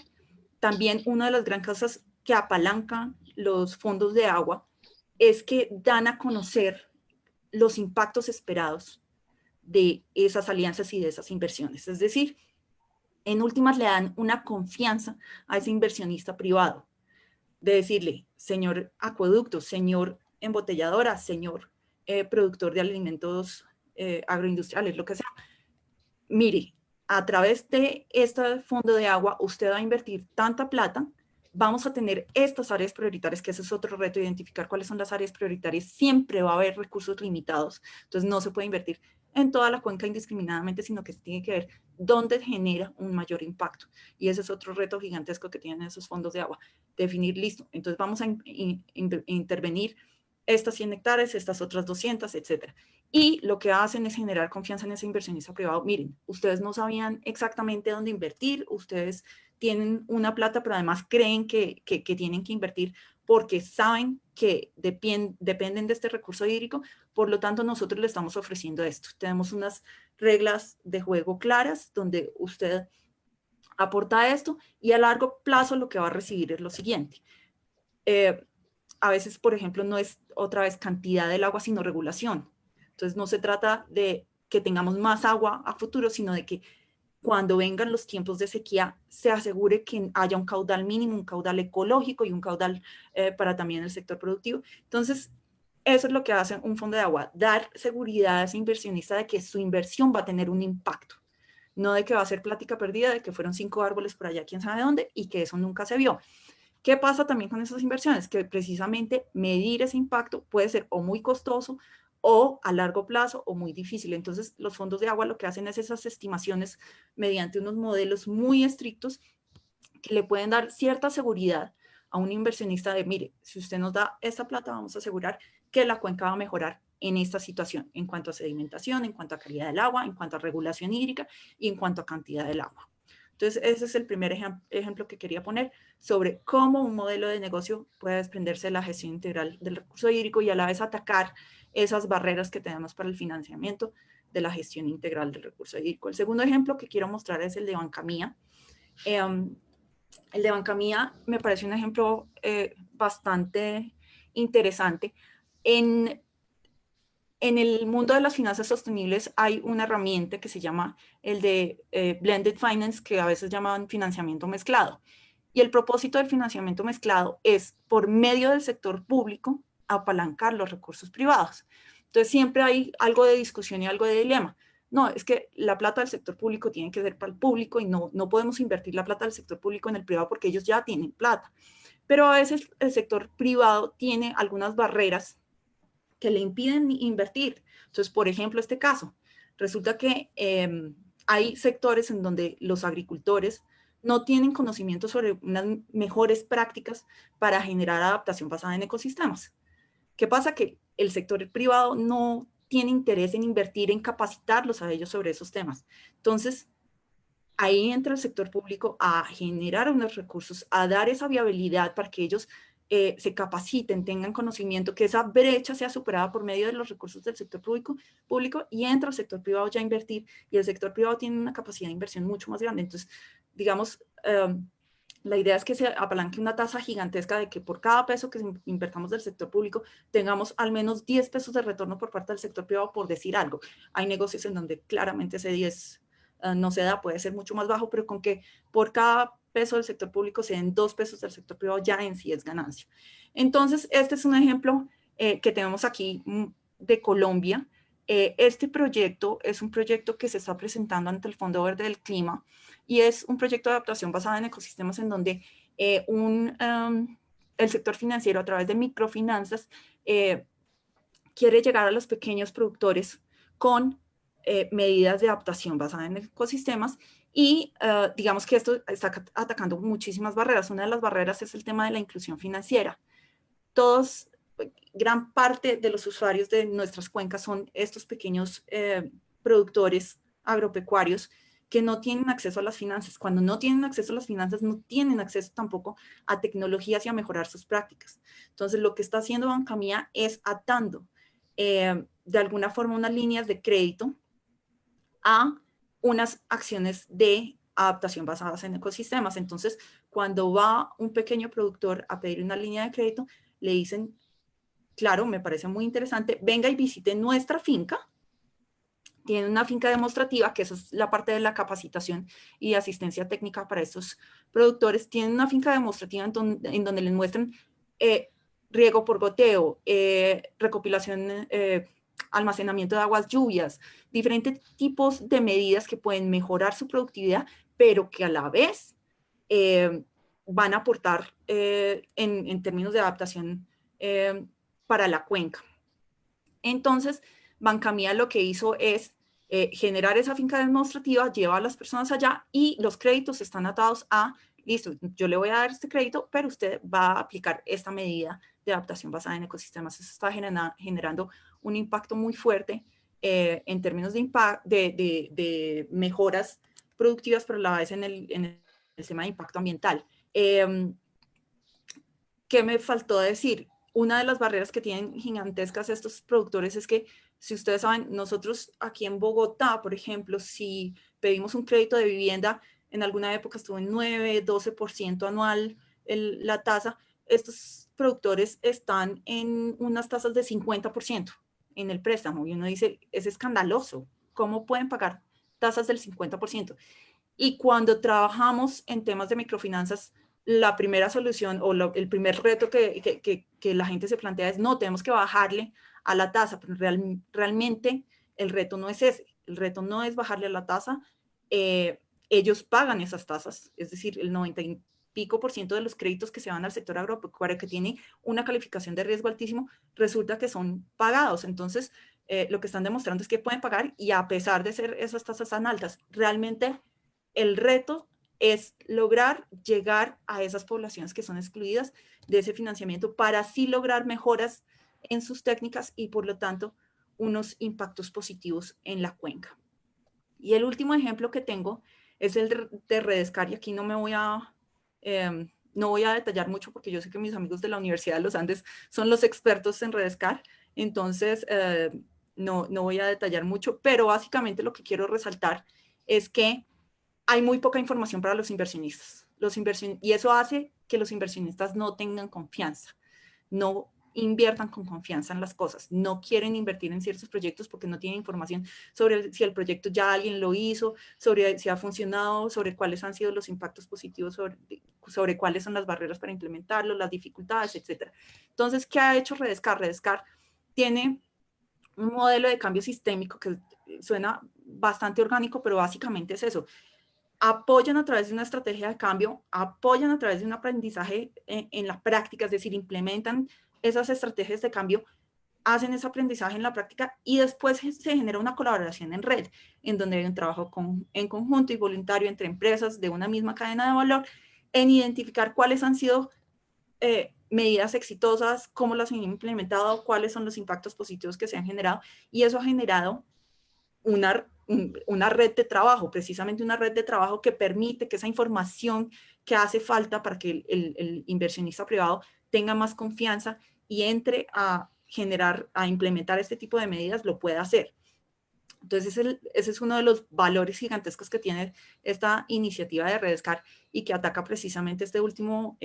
también una de las grandes cosas que apalancan los fondos de agua es que dan a conocer los impactos esperados de esas alianzas y de esas inversiones. Es decir, en últimas le dan una confianza a ese inversionista privado, de decirle, señor acueducto, señor embotelladora, señor productor de alimentos agroindustriales, lo que sea, mire, a través de este fondo de agua usted va a invertir tanta plata, vamos a tener estas áreas prioritarias, que ese es otro reto, identificar cuáles son las áreas prioritarias. Siempre va a haber recursos limitados, entonces no se puede invertir en toda la cuenca indiscriminadamente, sino que se tiene que ver dónde genera un mayor impacto. Y ese es otro reto gigantesco que tienen esos fondos de agua. Definir, listo, entonces vamos a intervenir estas 100 hectáreas, estas otras 200, etcétera. Y lo que hacen es generar confianza en ese inversionista privado. Miren, ustedes no sabían exactamente dónde invertir, ustedes tienen una plata, pero además creen que tienen que invertir porque saben que dependen de este recurso hídrico. Por lo tanto, nosotros le estamos ofreciendo esto. Tenemos unas reglas de juego claras donde usted aporta esto y a largo plazo lo que va a recibir es lo siguiente. A veces, por ejemplo, no es otra vez cantidad del agua, sino regulación. Entonces, no se trata de que tengamos más agua a futuro, sino de que cuando vengan los tiempos de sequía, se asegure que haya un caudal mínimo, un caudal ecológico y un caudal para también el sector productivo. Entonces, eso es lo que hace un fondo de agua, dar seguridad a ese inversionista de que su inversión va a tener un impacto, no de que va a ser plática perdida, de que fueron 5 árboles por allá, quién sabe dónde, y que eso nunca se vio. ¿Qué pasa también con esas inversiones? Que precisamente medir ese impacto puede ser o muy costoso o a largo plazo o muy difícil. Entonces, los fondos de agua lo que hacen es esas estimaciones mediante unos modelos muy estrictos que le pueden dar cierta seguridad a un inversionista de, mire, si usted nos da esta plata, vamos a asegurar que la cuenca va a mejorar en esta situación, en cuanto a sedimentación, en cuanto a calidad del agua, en cuanto a regulación hídrica y en cuanto a cantidad del agua. Entonces, ese es el primer ejemplo que quería poner sobre cómo un modelo de negocio puede desprenderse de la gestión integral del recurso hídrico y a la vez atacar esas barreras que tenemos para el financiamiento de la gestión integral del recurso hídrico. El segundo ejemplo que quiero mostrar es el de Banca Mía. El de Banca Mía me parece un ejemplo bastante interesante. En el mundo de las finanzas sostenibles hay una herramienta que se llama el de Blended Finance, que a veces llaman financiamiento mezclado. Y el propósito del financiamiento mezclado es, por medio del sector público, apalancar los recursos privados. Entonces siempre hay algo de discusión y algo de dilema. No, es que la plata del sector público tiene que ser para el público y no podemos invertir la plata del sector público en el privado porque ellos ya tienen plata. Pero a veces el sector privado tiene algunas barreras que le impiden invertir. Entonces, por ejemplo, este caso, resulta que hay sectores en donde los agricultores no tienen conocimiento sobre unas mejores prácticas para generar adaptación basada en ecosistemas. ¿Qué pasa? Que el sector privado no tiene interés en invertir, en capacitarlos a ellos sobre esos temas. Entonces, ahí entra el sector público a generar unos recursos, a dar esa viabilidad para que ellos se capaciten, tengan conocimiento, que esa brecha sea superada por medio de los recursos del sector público y entra el sector privado ya a invertir, y el sector privado tiene una capacidad de inversión mucho más grande. Entonces, digamos, la idea es que se apalanque una tasa gigantesca de que por cada peso que invertamos del sector público tengamos al menos 10 pesos de retorno por parte del sector privado, por decir algo. Hay negocios en donde claramente ese 10 no se da, puede ser mucho más bajo, pero con que por cada peso del sector público se den 2 pesos del sector privado, ya en sí es ganancia. Entonces, este es un ejemplo que tenemos aquí de Colombia. Este proyecto es un proyecto que se está presentando ante el Fondo Verde del Clima y es un proyecto de adaptación basada en ecosistemas en donde el sector financiero, a través de microfinanzas, quiere llegar a los pequeños productores con medidas de adaptación basada en ecosistemas. Y digamos que esto está atacando muchísimas barreras. Una de las barreras es el tema de la inclusión financiera. Gran parte de los usuarios de nuestras cuencas son estos pequeños productores agropecuarios que no tienen acceso a las finanzas. Cuando no tienen acceso a las finanzas, no tienen acceso tampoco a tecnologías y a mejorar sus prácticas. Entonces, lo que está haciendo Banca Mía es atando de alguna forma unas líneas de crédito a unas acciones de adaptación basadas en ecosistemas. Entonces, cuando va un pequeño productor a pedir una línea de crédito, le dicen, claro, me parece muy interesante, venga y visite nuestra finca. Tiene una finca demostrativa, que esa es la parte de la capacitación y asistencia técnica para estos productores. Tienen una finca demostrativa en donde les muestran riego por goteo, recopilación, almacenamiento de aguas lluvias, diferentes tipos de medidas que pueden mejorar su productividad, pero que a la vez van a aportar en términos de adaptación para la cuenca. Entonces, Banca Mía lo que hizo es generar esa finca demostrativa, lleva a las personas allá y los créditos están atados a, listo, yo le voy a dar este crédito, pero usted va a aplicar esta medida de adaptación basada en ecosistemas. Eso está generando un impacto muy fuerte en términos de mejoras productivas, pero a la vez en el tema de impacto ambiental. ¿Qué me faltó decir? Una de las barreras que tienen gigantescas estos productores es que, si ustedes saben, nosotros aquí en Bogotá, por ejemplo, si pedimos un crédito de vivienda, en alguna época estuvo en 9, 12% anual la tasa. Estos productores están en unas tasas de 50% en el préstamo. Y uno dice, es escandaloso. ¿Cómo pueden pagar tasas del 50%? Y cuando trabajamos en temas de microfinanzas, la primera solución o el primer reto que la gente se plantea es, no, tenemos que bajarle a la tasa, pero realmente el reto no es ese. El reto no es bajarle a la tasa. Ellos pagan esas tasas, es decir, el 90 y pico % de los créditos que se van al sector agropecuario, que tiene una calificación de riesgo altísimo, resulta que son pagados. Entonces, lo que están demostrando es que pueden pagar, y a pesar de ser esas tasas tan altas, realmente el reto es lograr llegar a esas poblaciones que son excluidas de ese financiamiento para así lograr mejoras en sus técnicas y, por lo tanto, unos impactos positivos en la cuenca. Y el último ejemplo que tengo es el de Redescar, y aquí no voy a detallar mucho porque yo sé que mis amigos de la Universidad de los Andes son los expertos en Redescar, entonces no voy a detallar mucho, pero básicamente lo que quiero resaltar es que hay muy poca información para los inversionistas. Y eso hace que los inversionistas no tengan confianza, no inviertan con confianza en las cosas, no quieren invertir en ciertos proyectos porque no tienen información sobre si el proyecto ya alguien lo hizo, sobre si ha funcionado, sobre cuáles han sido los impactos positivos, sobre cuáles son las barreras para implementarlo, las dificultades, etc. Entonces, ¿qué ha hecho Redescar? Redescar tiene un modelo de cambio sistémico que suena bastante orgánico, pero básicamente es eso. Apoyan a través de una estrategia de cambio, apoyan a través de un aprendizaje en la práctica, es decir, implementan esas estrategias de cambio, hacen ese aprendizaje en la práctica y después se genera una colaboración en red, en donde hay un trabajo en conjunto y voluntario entre empresas de una misma cadena de valor en identificar cuáles han sido medidas exitosas, cómo las han implementado, cuáles son los impactos positivos que se han generado, y eso ha generado una red de trabajo, precisamente una red de trabajo que permite que esa información que hace falta para que el inversionista privado tenga más confianza y entre a implementar este tipo de medidas, lo pueda hacer. Entonces, ese es uno de los valores gigantescos que tiene esta iniciativa de Redescar y que ataca precisamente esta última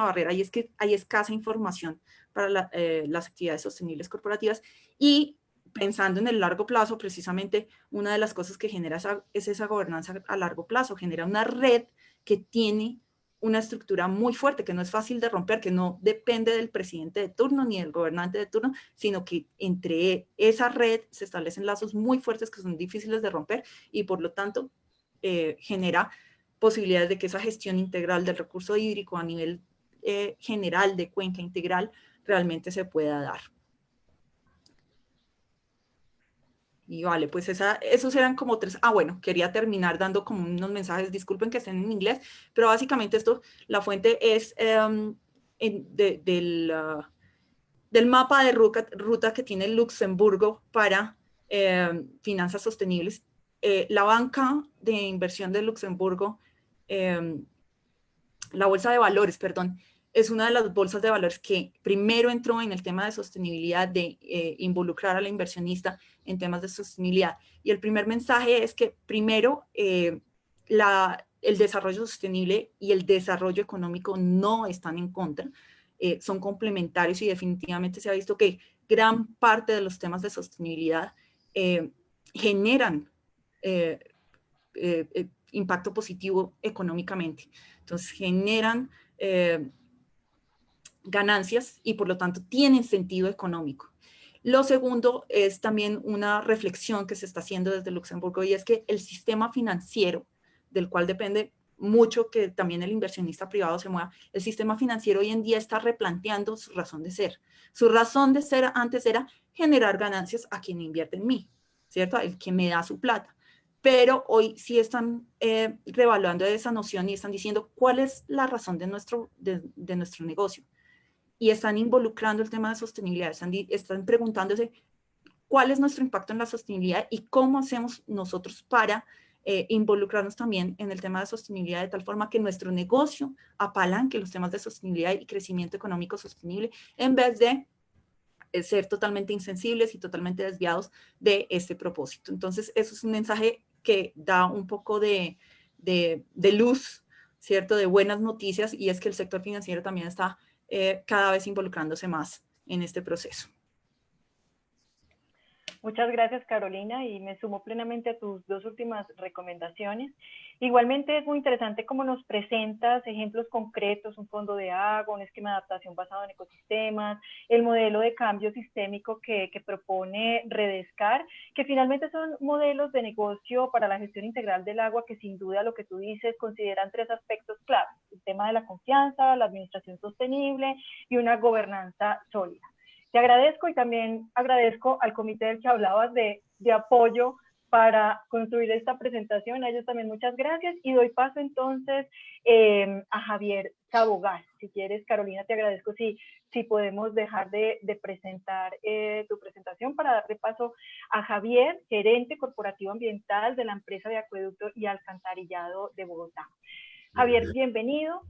barrera, y es que hay escasa información para las actividades sostenibles corporativas. Y pensando en el largo plazo, precisamente una de las cosas que genera es esa gobernanza a largo plazo, genera una red que tiene una estructura muy fuerte, que no es fácil de romper, que no depende del presidente de turno ni del gobernante de turno, sino que entre esa red se establecen lazos muy fuertes que son difíciles de romper y por lo tanto genera posibilidades de que esa gestión integral del recurso hídrico a nivel general de cuenca integral realmente se pueda dar. Y vale, pues esos eran como tres. Bueno, quería terminar dando como unos mensajes, disculpen que estén en inglés, pero básicamente esto, la fuente es del mapa de ruta que tiene Luxemburgo para finanzas sostenibles. La banca de inversión de Luxemburgo, la bolsa de valores, perdón, es una de las bolsas de valores que primero entró en el tema de sostenibilidad, de involucrar a la inversionista en temas de sostenibilidad. Y el primer mensaje es que primero el desarrollo sostenible y el desarrollo económico no están en contra, son complementarios, y definitivamente se ha visto que gran parte de los temas de sostenibilidad generan impacto positivo económicamente. Entonces generan ganancias y por lo tanto tienen sentido económico. Lo segundo es también una reflexión que se está haciendo desde Luxemburgo, y es que el sistema financiero, del cual depende mucho que también el inversionista privado se mueva, el sistema financiero hoy en día está replanteando su razón de ser. Su razón de ser antes era generar ganancias a quien invierte en mí, ¿cierto? El que me da su plata. Pero hoy sí están reevaluando esa noción y están diciendo cuál es la razón de nuestro negocio. Y están involucrando el tema de sostenibilidad, están preguntándose cuál es nuestro impacto en la sostenibilidad y cómo hacemos nosotros para involucrarnos también en el tema de sostenibilidad de tal forma que nuestro negocio apalanque los temas de sostenibilidad y crecimiento económico sostenible, en vez de ser totalmente insensibles y totalmente desviados de este propósito. Entonces, eso es un mensaje que da un poco de luz, ¿cierto? De buenas noticias, y es que el sector financiero también está cada vez involucrándose más en este proceso. Muchas gracias, Carolina, y me sumo plenamente a tus dos últimas recomendaciones. Igualmente es muy interesante cómo nos presentas ejemplos concretos, un fondo de agua, un esquema de adaptación basado en ecosistemas, el modelo de cambio sistémico que propone Redescar, que finalmente son modelos de negocio para la gestión integral del agua que sin duda, lo que tú dices, consideran tres aspectos claves: el tema de la confianza, la administración sostenible y una gobernanza sólida. Te agradezco, y también agradezco al comité del que hablabas de apoyo para construir esta presentación. A ellos también muchas gracias, y doy paso entonces a Javier Sabogal. Si quieres, Carolina, te agradezco si podemos dejar de presentar tu presentación para darle paso a Javier, gerente corporativo ambiental de la empresa de acueducto y alcantarillado de Bogotá. Javier, bienvenido,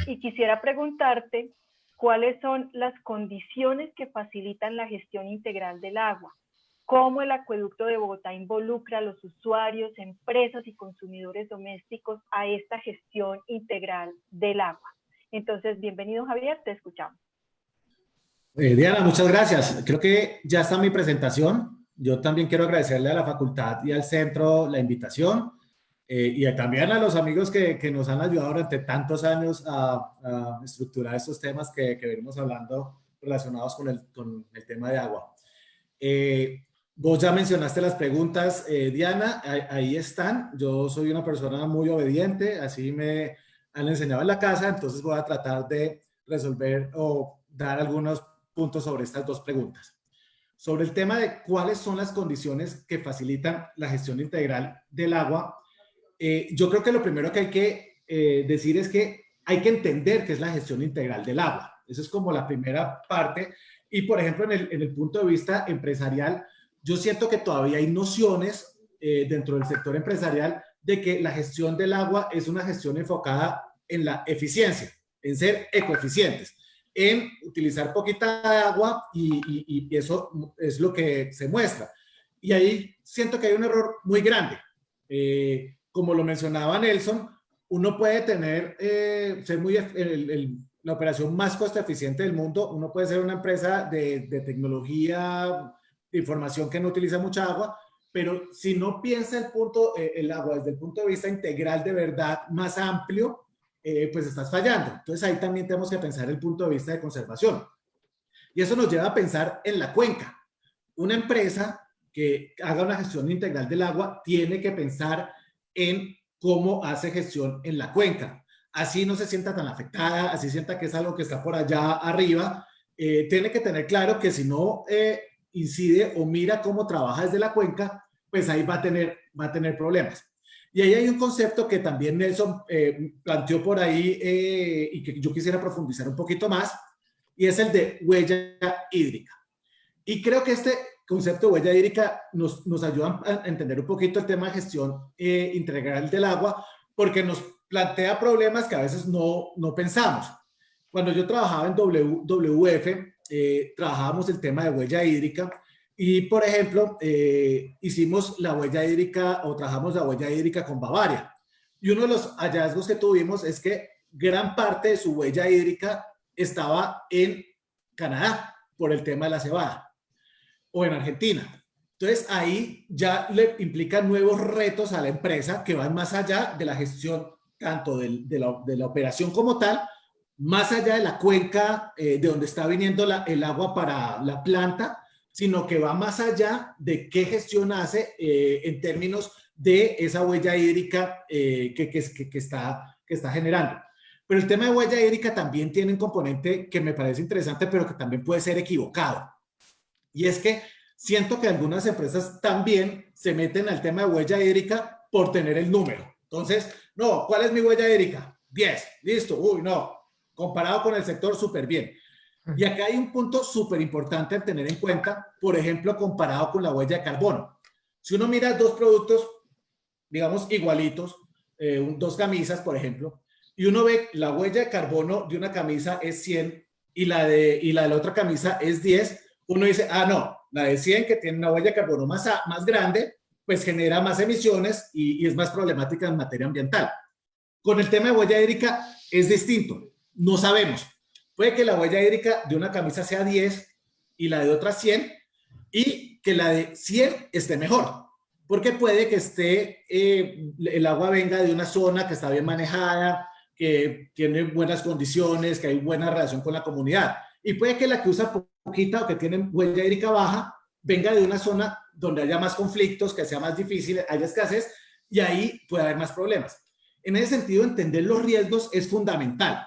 y quisiera preguntarte cuáles son las condiciones que facilitan la gestión integral del agua, cómo el acueducto de Bogotá involucra a los usuarios, empresas y consumidores domésticos a esta gestión integral del agua. Entonces, bienvenido Javier, te escuchamos. Diana, muchas gracias. Creo que ya está mi presentación. Yo también quiero agradecerle a la facultad y al centro la invitación y también a los amigos que nos han ayudado durante tantos años a estructurar estos temas que venimos hablando relacionados con el tema de agua. Vos ya mencionaste las preguntas, Diana, ahí están. Yo soy una persona muy obediente, así me han enseñado en la casa, entonces voy a tratar de resolver o dar algunos puntos sobre estas dos preguntas. Sobre el tema de cuáles son las condiciones que facilitan la gestión integral del agua, yo creo que lo primero que hay que decir es que hay que entender qué es la gestión integral del agua. Eso es como la primera parte. Y, por ejemplo, en el punto de vista empresarial, yo siento que todavía hay nociones dentro del sector empresarial de que la gestión del agua es una gestión enfocada en la eficiencia, en ser ecoeficientes, en utilizar poquita agua y eso es lo que se muestra. Y ahí siento que hay un error muy grande. Como lo mencionaba Nelson, uno puede tener, ser muy, la operación más costo eficiente del mundo, uno puede ser una empresa de tecnología, de información que no utiliza mucha agua, pero si no piensa el agua desde el punto de vista integral de verdad más amplio, pues estás fallando. Entonces ahí también tenemos que pensar el punto de vista de conservación. Y eso nos lleva a pensar en la cuenca. Una empresa que haga una gestión integral del agua tiene que pensar en cómo hace gestión en la cuenca. Así no se sienta tan afectada, así sienta que es algo que está por allá arriba. Tiene que tener claro que si no incide o mira cómo trabaja desde la cuenca, pues ahí va a tener problemas. Y ahí hay un concepto que también Nelson planteó por ahí y que yo quisiera profundizar un poquito más, y es el de huella hídrica. Y creo que este concepto de huella hídrica nos ayuda a entender un poquito el tema de gestión integral del agua, porque nos plantea problemas que a veces no pensamos. Cuando yo trabajaba en WWF, trabajábamos el tema de huella hídrica y, por ejemplo, hicimos la huella hídrica o trabajamos la huella hídrica con Bavaria. Y uno de los hallazgos que tuvimos es que gran parte de su huella hídrica estaba en Canadá por el tema de la cebada o en Argentina. Entonces, ahí ya le implican nuevos retos a la empresa que van más allá de la gestión tanto de la operación como tal, más allá de la cuenca de donde está viniendo el agua para la planta, sino que va más allá de qué gestión hace en términos de esa huella hídrica que está generando. Pero el tema de huella hídrica también tiene un componente que me parece interesante, pero que también puede ser equivocado. Y es que siento que algunas empresas también se meten al tema de huella hídrica por tener el número. Entonces, no, ¿cuál es mi huella hídrica? 10, listo, uy, no. Comparado con el sector, súper bien. Y acá hay un punto súper importante a tener en cuenta, por ejemplo, comparado con la huella de carbono. Si uno mira dos productos, digamos, igualitos, dos camisas, por ejemplo, y uno ve la huella de carbono de una camisa es 100 y la de la otra camisa es 10, uno dice, ah, no, la de 100 que tiene una huella de carbono más grande, pues genera más emisiones y es más problemática en materia ambiental. Con el tema de huella hídrica es distinto. No sabemos. Puede que la huella hídrica de una camisa sea 10 y la de otra 100 y que la de 100 esté mejor. Porque puede que el agua venga de una zona que está bien manejada, que tiene buenas condiciones, que hay buena relación con la comunidad. Y puede que la que usa poquita o que tiene huella hídrica baja venga de una zona donde haya más conflictos, que sea más difícil, haya escasez y ahí puede haber más problemas. En ese sentido, entender los riesgos es fundamental.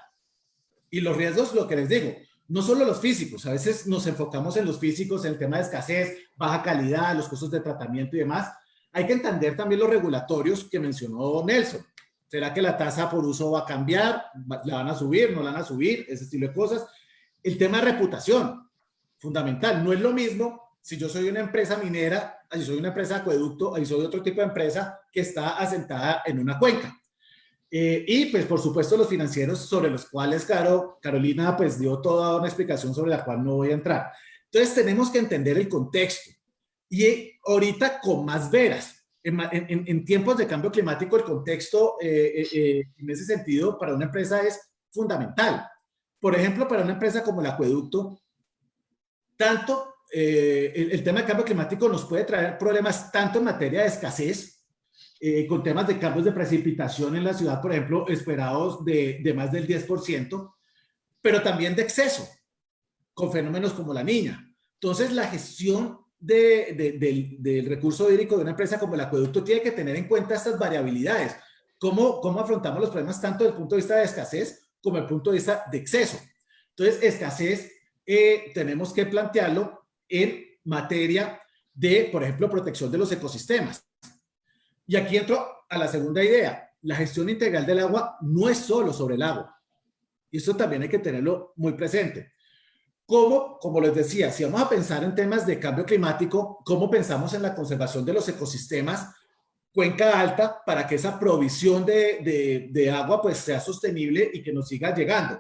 Y los riesgos, lo que les digo, no solo los físicos, a veces nos enfocamos en los físicos, en el tema de escasez, baja calidad, los costos de tratamiento y demás. Hay que entender también los regulatorios que mencionó Nelson. ¿Será que la tasa por uso va a cambiar? ¿La van a subir? ¿No la van a subir? Ese estilo de cosas. El tema de reputación, fundamental. No es lo mismo si yo soy una empresa minera, si soy una empresa de acueducto, si soy otro tipo de empresa que está asentada en una cuenca. Y pues por supuesto los financieros sobre los cuales Carolina pues dio toda una explicación sobre la cual no voy a entrar. Entonces tenemos que entender el contexto y ahorita con más veras. En tiempos de cambio climático el contexto en ese sentido para una empresa es fundamental. Por ejemplo, para una empresa como el acueducto, tanto el tema de cambio climático nos puede traer problemas tanto en materia de escasez, con temas de cambios de precipitación en la ciudad, por ejemplo, esperados de más del 10%, pero también de exceso, con fenómenos como la Niña. Entonces, la gestión del recurso hídrico de una empresa como el acueducto tiene que tener en cuenta estas variabilidades. ¿Cómo afrontamos los problemas tanto desde el punto de vista de escasez como desde el punto de vista de exceso? Entonces, escasez tenemos que plantearlo en materia de, por ejemplo, protección de los ecosistemas. Y aquí entro a la segunda idea. La gestión integral del agua no es solo sobre el agua. Y eso también hay que tenerlo muy presente. Como les decía, si vamos a pensar en temas de cambio climático, ¿cómo pensamos en la conservación de los ecosistemas cuenca alta para que esa provisión de agua pues sea sostenible y que nos siga llegando?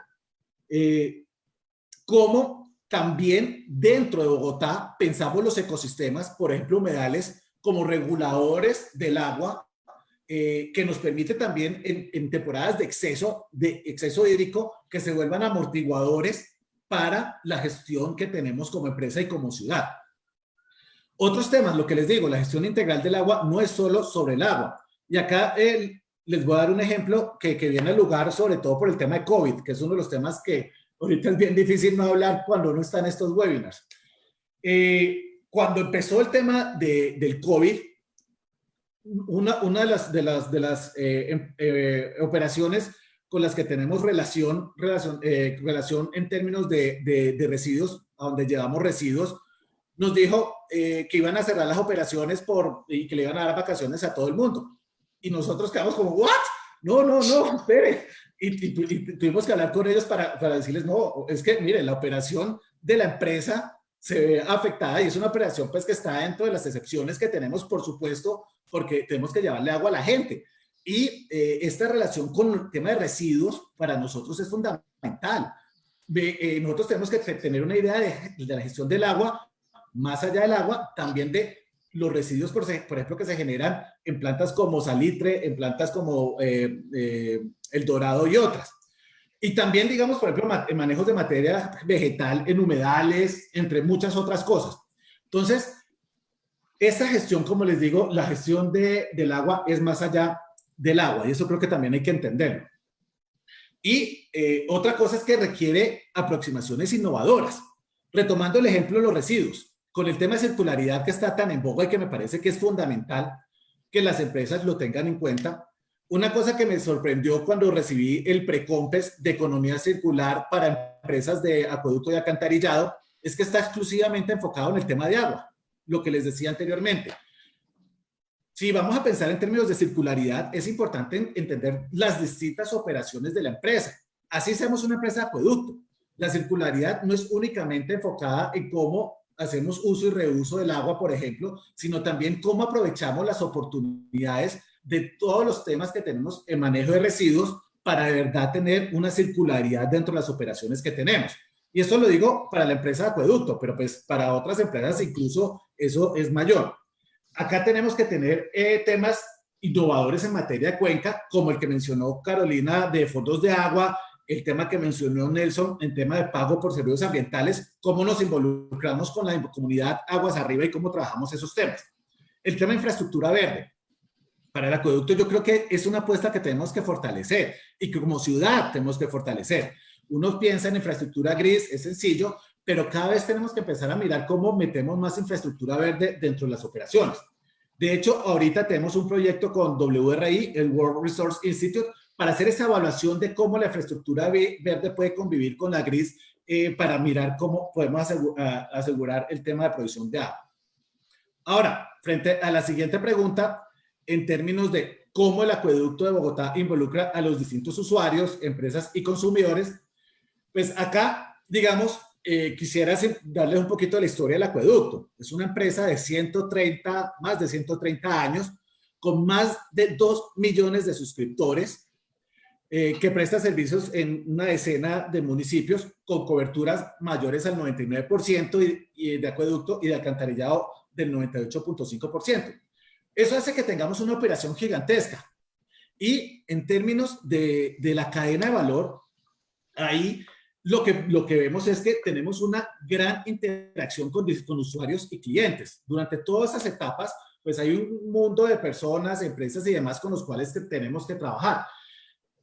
¿Cómo también dentro de Bogotá pensamos los ecosistemas, por ejemplo, humedales, como reguladores del agua, que nos permite también en temporadas de exceso hídrico que se vuelvan amortiguadores para la gestión que tenemos como empresa y como ciudad? Otros temas, lo que les digo, la gestión integral del agua no es solo sobre el agua. Y acá les voy a dar un ejemplo que viene al lugar sobre todo por el tema de COVID, que es uno de los temas que ahorita es bien difícil no hablar cuando uno está en estos webinars. Cuando empezó el tema del COVID, una de las operaciones con las que tenemos relación en términos de residuos, a donde llevamos residuos, nos dijo que iban a cerrar las operaciones y que le iban a dar vacaciones a todo el mundo. Y nosotros quedamos como, ¿what? No, espere. Y tuvimos que hablar con ellos para decirles, no, es que, miren, la operación de la empresa se ve afectada y es una operación pues que está dentro de las excepciones que tenemos, por supuesto, porque tenemos que llevarle agua a la gente. Y esta relación con el tema de residuos para nosotros es fundamental. Nosotros tenemos que tener una idea de la gestión del agua, más allá del agua, también de los residuos, por ejemplo, que se generan en plantas como Salitre, en plantas como El Dorado y otras. Y también, digamos, por ejemplo, en manejos de materia vegetal, en humedales, entre muchas otras cosas. Entonces, esa gestión, como les digo, la gestión del agua es más allá del agua, y eso creo que también hay que entenderlo. Y otra cosa es que requiere aproximaciones innovadoras. Retomando el ejemplo de los residuos, con el tema de circularidad que está tan en boga y que me parece que es fundamental que las empresas lo tengan en cuenta. Una cosa que me sorprendió cuando recibí el Precompes de economía circular para empresas de acueducto y alcantarillado es que está exclusivamente enfocado en el tema de agua, lo que les decía anteriormente. Si vamos a pensar en términos de circularidad, es importante entender las distintas operaciones de la empresa. Así seamos una empresa de acueducto. La circularidad no es únicamente enfocada en cómo hacemos uso y reuso del agua, por ejemplo, sino también cómo aprovechamos las oportunidades de todos los temas que tenemos en manejo de residuos para de verdad tener una circularidad dentro de las operaciones que tenemos. Y esto lo digo para la empresa de acueducto, pero pues para otras empresas incluso eso es mayor. Acá tenemos que tener temas innovadores en materia de cuenca, como el que mencionó Carolina de fondos de agua, el tema que mencionó Nelson, en tema de pago por servicios ambientales, cómo nos involucramos con la comunidad Aguas Arriba y cómo trabajamos esos temas. El tema de infraestructura verde. Para el acueducto yo creo que es una apuesta que tenemos que fortalecer y que como ciudad tenemos que fortalecer. Uno piensa en infraestructura gris, es sencillo, pero cada vez tenemos que empezar a mirar cómo metemos más infraestructura verde dentro de las operaciones. De hecho, ahorita tenemos un proyecto con WRI, el World Resource Institute, para hacer esa evaluación de cómo la infraestructura verde puede convivir con la gris para mirar cómo podemos asegurar el tema de provisión de agua. Ahora, frente a la siguiente pregunta, en términos de cómo el acueducto de Bogotá involucra a los distintos usuarios, empresas y consumidores, pues acá, digamos, quisiera darles un poquito de la historia del acueducto. Es una empresa de más de 130 años, con más de 2 millones de suscriptores, que presta servicios en una decena de municipios con coberturas mayores al 99% y de acueducto y de alcantarillado del 98.5%. Eso hace que tengamos una operación gigantesca. Y en términos de la cadena de valor, ahí lo que vemos es que tenemos una gran interacción con usuarios y clientes. Durante todas esas etapas, pues hay un mundo de personas, empresas y demás con los cuales tenemos que trabajar.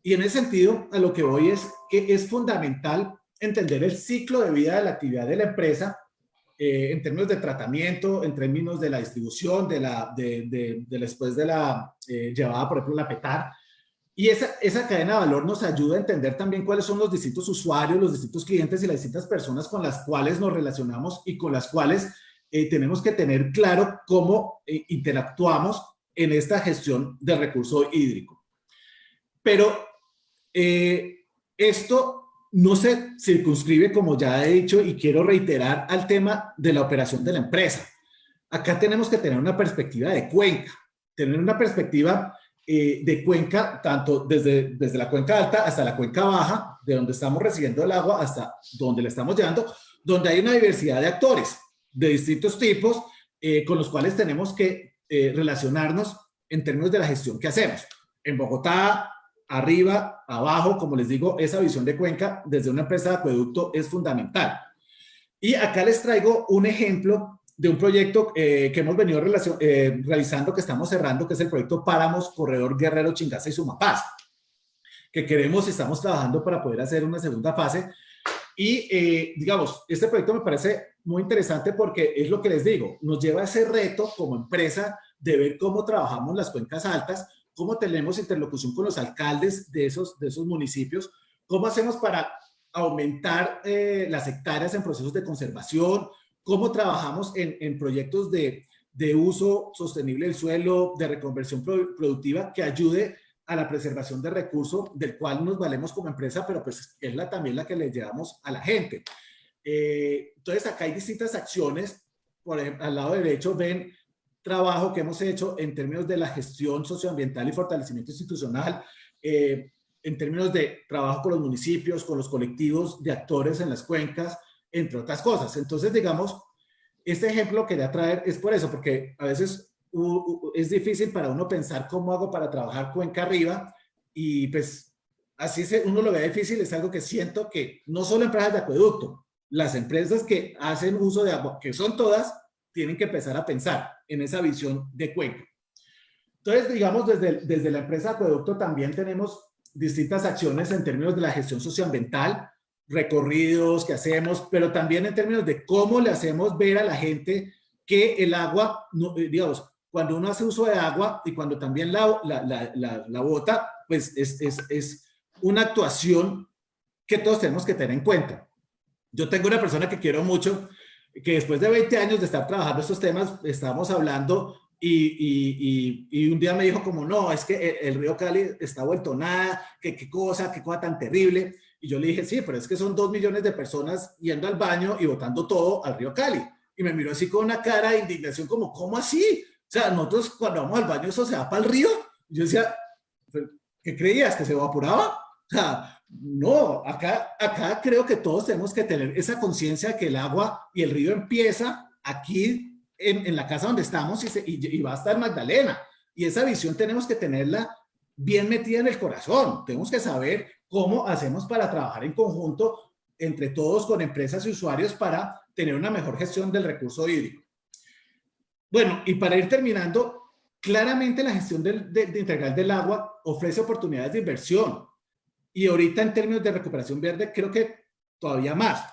Y en ese sentido, a lo que voy es que es fundamental entender el ciclo de vida de la actividad de la empresa en términos de tratamiento, en términos de la distribución, después de la llevada, por ejemplo, la PETAR. Y esa cadena de valor nos ayuda a entender también cuáles son los distintos usuarios, los distintos clientes y las distintas personas con las cuales nos relacionamos y con las cuales tenemos que tener claro cómo interactuamos en esta gestión del recurso hídrico. Pero esto no se circunscribe, como ya he dicho, y quiero reiterar, al tema de la operación de la empresa. Acá tenemos que tener una perspectiva de cuenca, tener una perspectiva de cuenca, tanto desde la cuenca alta hasta la cuenca baja, de donde estamos recibiendo el agua hasta donde le estamos llevando, donde hay una diversidad de actores de distintos tipos con los cuales tenemos que relacionarnos en términos de la gestión que hacemos. En Bogotá, arriba, abajo, como les digo, esa visión de cuenca desde una empresa de acueducto es fundamental. Y acá les traigo un ejemplo de un proyecto que hemos venido realizando, que estamos cerrando, que es el proyecto Páramos, Corredor Guerrero, Chingaza y Sumapaz, que queremos y estamos trabajando para poder hacer una segunda fase. Y, digamos, este proyecto me parece muy interesante porque es lo que les digo, nos lleva a ese reto como empresa de ver cómo trabajamos las cuencas altas, cómo tenemos interlocución con los alcaldes de esos municipios, cómo hacemos para aumentar las hectáreas en procesos de conservación, cómo trabajamos en proyectos de uso sostenible del suelo, de reconversión productiva que ayude a la preservación del recurso del cual nos valemos como empresa, pero pues es también la que le llevamos a la gente. Entonces acá hay distintas acciones. Por ejemplo, al lado derecho ven trabajo que hemos hecho en términos de la gestión socioambiental y fortalecimiento institucional, en términos de trabajo con los municipios, con los colectivos de actores en las cuencas, entre otras cosas. Entonces, digamos, este ejemplo quería traer es por eso, porque a veces es difícil para uno pensar cómo hago para trabajar cuenca arriba y pues así uno lo ve difícil. Es algo que siento que no solo empresas de acueducto, las empresas que hacen uso de agua, que son todas, tienen que empezar a pensar en esa visión de cuenca. Entonces, digamos, desde la empresa de acueducto también tenemos distintas acciones en términos de la gestión socioambiental, recorridos que hacemos, pero también en términos de cómo le hacemos ver a la gente que el agua, digamos, cuando uno hace uso de agua y cuando también la bota, pues es una actuación que todos tenemos que tener en cuenta. Yo tengo una persona que quiero mucho, que después de 20 años de estar trabajando estos temas, estábamos hablando y un día me dijo como, no, es que el río Cali está vuelto nada, qué cosa tan terrible. Y yo le dije, sí, pero es que son 2 millones de personas yendo al baño y botando todo al río Cali. Y me miró así con una cara de indignación como, ¿cómo así? O sea, nosotros cuando vamos al baño eso se va para el río. Y yo decía, ¿qué creías? ¿Que se evaporaba? O sea, no, acá creo que todos tenemos que tener esa conciencia que el agua y el río empieza aquí en la casa donde estamos y va hasta en Magdalena. Y esa visión tenemos que tenerla bien metida en el corazón. Tenemos que saber cómo hacemos para trabajar en conjunto entre todos con empresas y usuarios para tener una mejor gestión del recurso hídrico. Bueno, y para ir terminando, claramente la gestión integral del agua ofrece oportunidades de inversión. Y ahorita en términos de recuperación verde, creo que todavía más.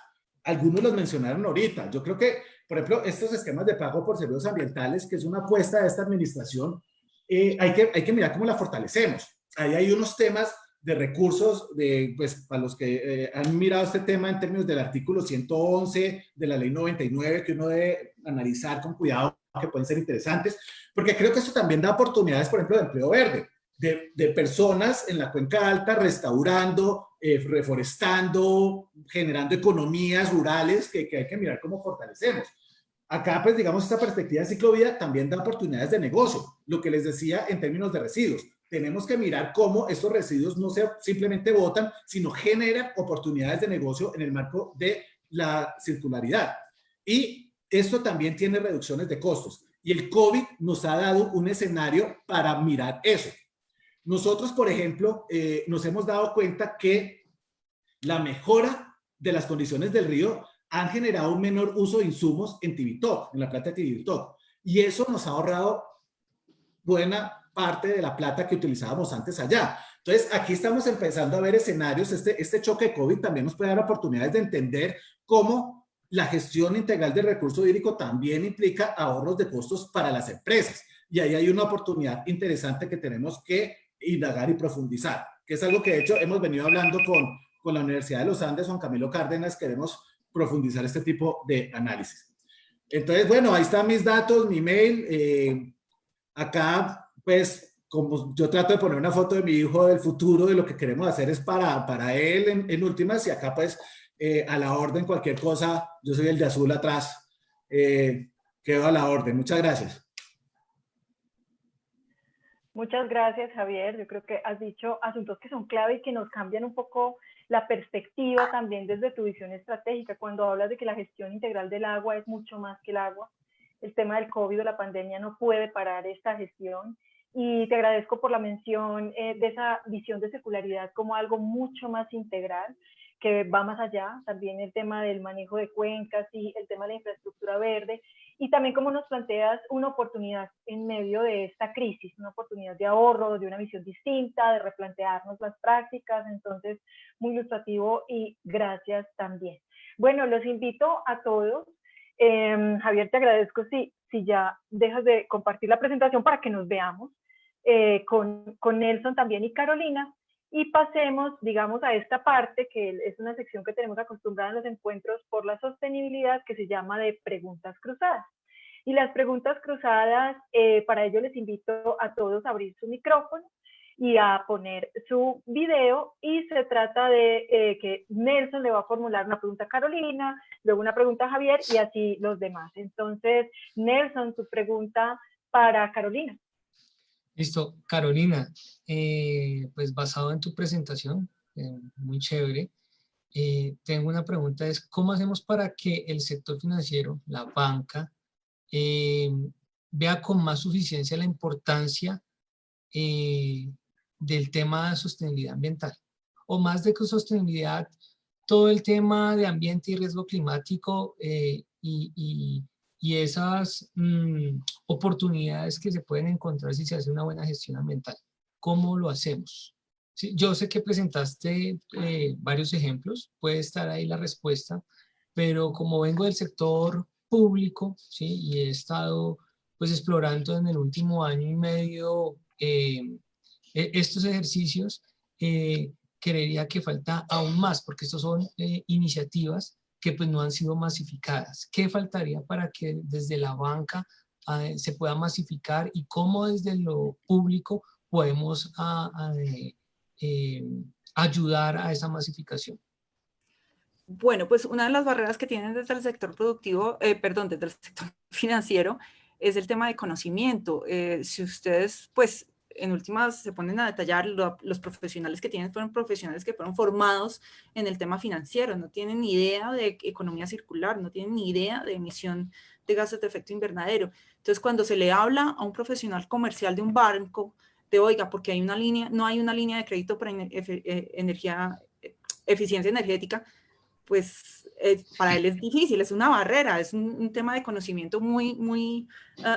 Algunos los mencionaron ahorita. Yo creo que, por ejemplo, estos esquemas de pago por servicios ambientales, que es una apuesta de esta administración, hay que mirar cómo la fortalecemos. Ahí hay unos temas de recursos, pues, para los que han mirado este tema en términos del artículo 111 de la ley 99, que uno debe analizar con cuidado, que pueden ser interesantes, porque creo que esto también da oportunidades, por ejemplo, de empleo verde. De personas en la cuenca alta restaurando, reforestando, generando economías rurales que hay que mirar cómo fortalecemos. Acá, pues, digamos, esta perspectiva de ciclo vida también da oportunidades de negocio. Lo que les decía en términos de residuos. Tenemos que mirar cómo estos residuos no simplemente botan, sino generan oportunidades de negocio en el marco de la circularidad. Y esto también tiene reducciones de costos. Y el COVID nos ha dado un escenario para mirar eso. Nosotros, por ejemplo, nos hemos dado cuenta que la mejora de las condiciones del río han generado un menor uso de insumos en Tibitoc, en la planta de Tibitoc. Y eso nos ha ahorrado buena parte de la plata que utilizábamos antes allá. Entonces, aquí estamos empezando a ver escenarios. Este choque de COVID también nos puede dar oportunidades de entender cómo la gestión integral del recurso hídrico también implica ahorros de costos para las empresas. Y ahí hay una oportunidad interesante que tenemos que indagar y profundizar, que es algo que de hecho hemos venido hablando con la Universidad de los Andes, Juan Camilo Cárdenas, queremos profundizar este tipo de análisis. Entonces, bueno, ahí están mis datos, mi mail. Acá, pues, como yo trato de poner una foto de mi hijo del futuro, de lo que queremos hacer es para él en últimas, y acá, pues, a la orden, cualquier cosa, yo soy el de azul atrás, quedo a la orden. Muchas gracias. Muchas gracias, Javier. Yo creo que has dicho asuntos que son clave y que nos cambian un poco la perspectiva también desde tu visión estratégica. Cuando hablas de que la gestión integral del agua es mucho más que el agua, el tema del COVID o la pandemia no puede parar esta gestión. Y te agradezco por la mención de esa visión de circularidad como algo mucho más integral, que va más allá, también el tema del manejo de cuencas y el tema de la infraestructura verde, y también como nos planteas una oportunidad en medio de esta crisis, una oportunidad de ahorro, de una visión distinta, de replantearnos las prácticas. Entonces, muy ilustrativo y gracias también. Bueno, los invito a todos. Javier, te agradezco si ya dejas de compartir la presentación para que nos veamos con Nelson también y Carolina, y pasemos, digamos, a esta parte que es una sección que tenemos acostumbrada en los encuentros por la sostenibilidad, que se llama de preguntas cruzadas. Y las preguntas cruzadas, para ello les invito a todos a abrir su micrófono y a poner su video, y se trata de que Nelson le va a formular una pregunta a Carolina, luego una pregunta a Javier y así los demás. Entonces, Nelson, tu pregunta para Carolina. Listo, Carolina, pues basado en tu presentación, muy chévere, tengo una pregunta, es ¿cómo hacemos para que el sector financiero, la banca, vea con más suficiencia la importancia del tema de sostenibilidad ambiental? O más de que sostenibilidad, todo el tema de ambiente y riesgo climático y esas oportunidades que se pueden encontrar si se hace una buena gestión ambiental. ¿Cómo lo hacemos? Sí, yo sé que presentaste varios ejemplos, puede estar ahí la respuesta, pero como vengo del sector público, ¿sí? Y he estado pues explorando en el último año y medio estos ejercicios, creería que falta aún más, porque estos son iniciativas que pues no han sido masificadas. ¿Qué faltaría para que desde la banca se pueda masificar, y cómo desde lo público podemos ayudar a esa masificación? Bueno, pues una de las barreras que tienen desde el sector productivo, desde el sector financiero, es el tema de conocimiento. Si ustedes, pues, en últimas se ponen a detallar, los profesionales que tienen fueron profesionales que fueron formados en el tema financiero, no tienen ni idea de economía circular, no tienen ni idea de emisión de gases de efecto invernadero. Entonces, cuando se le habla a un profesional comercial de un banco, de oiga, porque hay una línea, no hay una línea de crédito para eficiencia energética, pues para él es difícil, es una barrera, es un tema de conocimiento muy, muy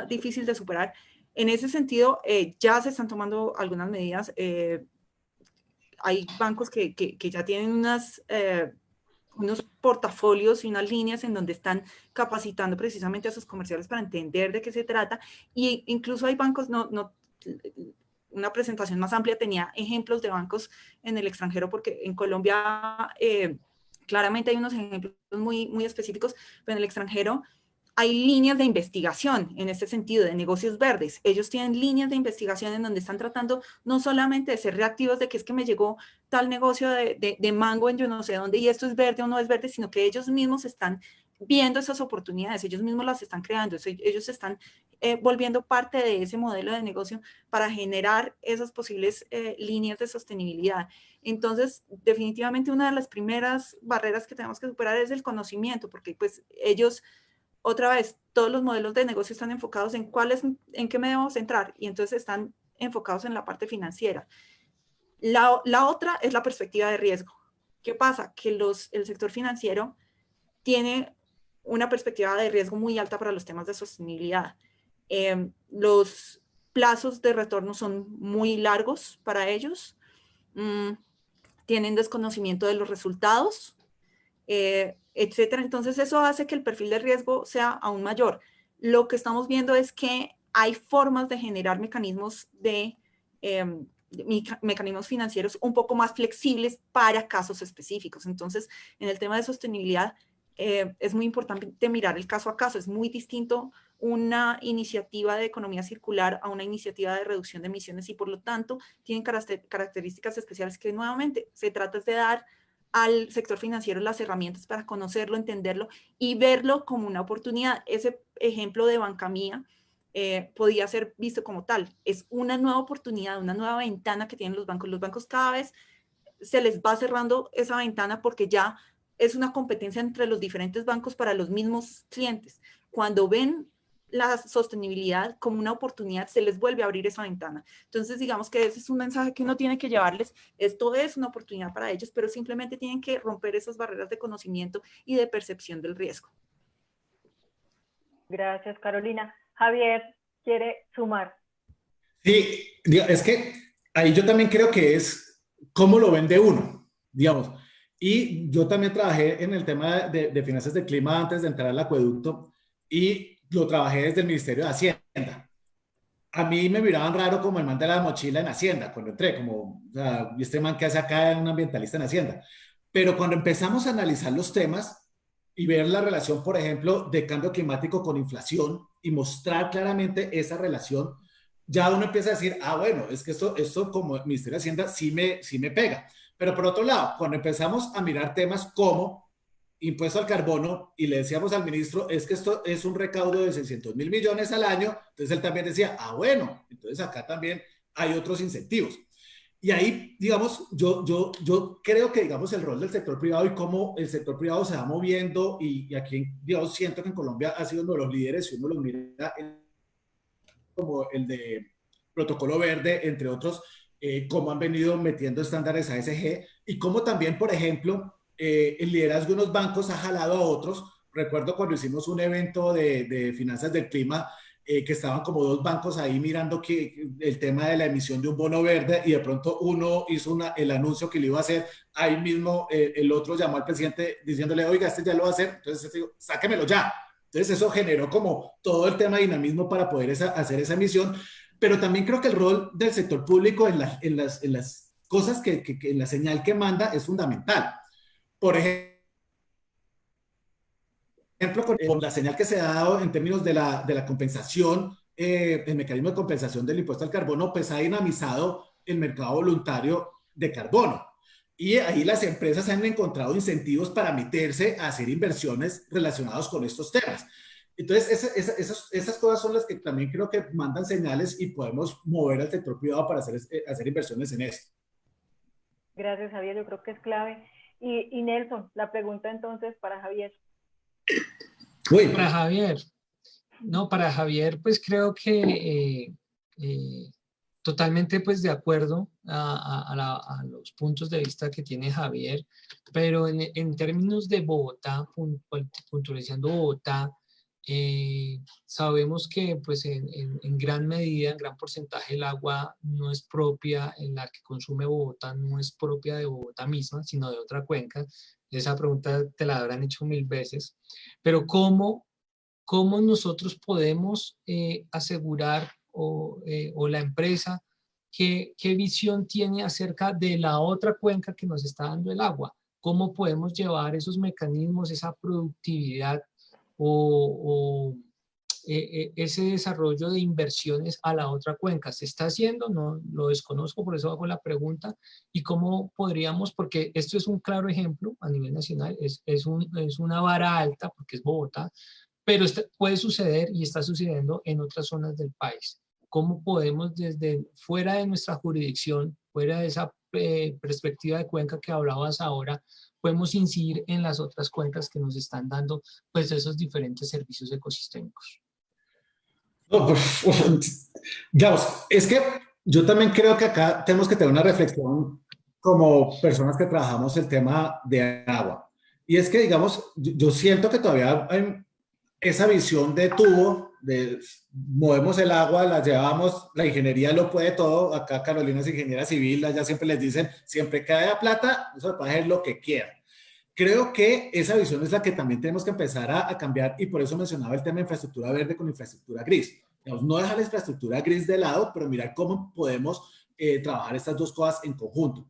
difícil de superar. En ese sentido, ya se están tomando algunas medidas. Hay bancos que ya tienen unos portafolios y unas líneas en donde están capacitando precisamente a sus comerciales para entender de qué se trata. Y incluso hay bancos, una presentación más amplia tenía ejemplos de bancos en el extranjero, porque en Colombia claramente hay unos ejemplos muy, muy específicos, pero en el extranjero hay líneas de investigación en este sentido, de negocios verdes. Ellos tienen líneas de investigación en donde están tratando no solamente de ser reactivos de que es que me llegó tal negocio de mango en yo no sé dónde y esto es verde o no es verde, sino que ellos mismos están viendo esas oportunidades, ellos mismos las están creando, ellos están volviendo parte de ese modelo de negocio para generar esas posibles líneas de sostenibilidad. Entonces, definitivamente una de las primeras barreras que tenemos que superar es el conocimiento, porque pues ellos, otra vez, todos los modelos de negocio están enfocados en en qué me debemos centrar, y entonces están enfocados en la parte financiera. La otra es la perspectiva de riesgo. ¿Qué pasa? Que el sector financiero tiene una perspectiva de riesgo muy alta para los temas de sostenibilidad. Los plazos de retorno son muy largos para ellos, tienen desconocimiento de los resultados, etcétera. Entonces eso hace que el perfil de riesgo sea aún mayor. Lo que estamos viendo es que hay formas de generar mecanismos mecanismos financieros un poco más flexibles para casos específicos. Entonces, en el tema de sostenibilidad, es muy importante mirar el caso a caso. Es muy distinto una iniciativa de economía circular a una iniciativa de reducción de emisiones y, por lo tanto, tienen características especiales que, nuevamente, se trata de dar al sector financiero las herramientas para conocerlo, entenderlo y verlo como una oportunidad. Ese ejemplo de Bancamía podía ser visto como tal. Es una nueva oportunidad, una nueva ventana que tienen los bancos. Los bancos cada vez se les va cerrando esa ventana porque ya es una competencia entre los diferentes bancos para los mismos clientes. Cuando ven la sostenibilidad como una oportunidad, se les vuelve a abrir esa ventana. Entonces, digamos que ese es un mensaje que uno tiene que llevarles. Esto es una oportunidad para ellos, pero simplemente tienen que romper esas barreras de conocimiento y de percepción del riesgo. Gracias, Carolina. Javier, ¿quiere sumar? Sí, es que ahí yo también creo que es cómo lo vende uno, digamos. Y yo también trabajé en el tema de finanzas del clima antes de entrar al acueducto y lo trabajé desde el Ministerio de Hacienda. A mí me miraban raro como el man de la mochila en Hacienda cuando entré, como, o sea, ¿y este man que hace acá un ambientalista en Hacienda? Pero cuando empezamos a analizar los temas y ver la relación, por ejemplo, de cambio climático con inflación y mostrar claramente esa relación, ya uno empieza a decir, ah, bueno, es que esto como Ministerio de Hacienda sí me pega. Pero por otro lado, cuando empezamos a mirar temas como impuesto al carbono y le decíamos al ministro, es que esto es un recaudo de 600.000 millones al año, entonces él también decía, ah, bueno, entonces acá también hay otros incentivos. Y ahí, digamos, yo creo que, digamos, el rol del sector privado y cómo el sector privado se va moviendo y aquí, digamos, siento que en Colombia ha sido uno de los líderes, si uno lo mira como el de Protocolo Verde, entre otros, cómo han venido metiendo estándares ASG y cómo también, por ejemplo, el liderazgo de unos bancos ha jalado a otros. Recuerdo cuando hicimos un evento de finanzas del clima, que estaban como dos bancos ahí mirando el tema de la emisión de un bono verde y de pronto uno hizo el anuncio que lo iba a hacer, ahí mismo el otro llamó al presidente diciéndole, oiga, este ya lo va a hacer, entonces digo, sáquemelo ya. Entonces eso generó como todo el tema de dinamismo para poder hacer esa emisión, pero también creo que el rol del sector público en las cosas en la señal que manda es fundamental. Por ejemplo, con la señal que se ha dado en términos de la compensación, el mecanismo de compensación del impuesto al carbono, pues ha dinamizado el mercado voluntario de carbono. Y ahí las empresas han encontrado incentivos para meterse a hacer inversiones relacionadas con estos temas. Entonces, esas cosas son las que también creo que mandan señales y podemos mover al sector privado para hacer inversiones en esto. Gracias, Javier. Yo creo que es clave. Y Nelson, la pregunta entonces para Javier. Uy. Para Javier. No, para Javier, pues creo que totalmente pues de acuerdo a los puntos de vista que tiene Javier, pero en términos de Bogotá, puntualizando Bogotá, sabemos que pues en gran medida, en gran porcentaje el agua no es propia, en la que consume Bogotá no es propia de Bogotá misma, sino de otra cuenca. Esa pregunta te la habrán hecho 1000 veces, pero ¿cómo nosotros podemos asegurar o la empresa qué visión tiene acerca de la otra cuenca que nos está dando el agua? ¿Cómo podemos llevar esos mecanismos, esa productividad ese desarrollo de inversiones a la otra cuenca? ¿Se está haciendo? No lo desconozco, por eso hago la pregunta. ¿Y cómo podríamos? Porque esto es un claro ejemplo a nivel nacional, es una vara alta porque es Bogotá, pero puede suceder y está sucediendo en otras zonas del país. ¿Cómo podemos desde fuera de nuestra jurisdicción, fuera de esa perspectiva de cuenca que hablabas ahora, podemos incidir en las otras cuencas que nos están dando pues esos diferentes servicios ecosistémicos? No, pues, digamos, es que yo también creo que acá tenemos que tener una reflexión como personas que trabajamos el tema de agua. Y es que, digamos, yo siento que todavía hay esa visión de tubo, de movemos el agua, la llevamos, la ingeniería lo puede todo. Acá Carolina es ingeniera civil, allá siempre les dicen, siempre que haya plata, eso puede hacer lo que quiera. Creo que esa visión es la que también tenemos que empezar a cambiar, y por eso mencionaba el tema de infraestructura verde con infraestructura gris. Digamos, no dejar la infraestructura gris de lado, pero mirar cómo podemos trabajar estas dos cosas en conjunto.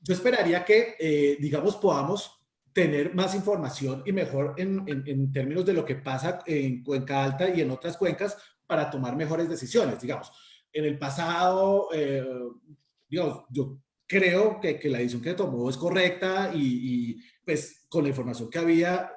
Yo esperaría que, digamos, podamos tener más información y mejor en términos de lo que pasa en Cuenca Alta y en otras cuencas para tomar mejores decisiones. Digamos, en el pasado, digamos, yo creo que la decisión que tomó es correcta y pues con la información que había,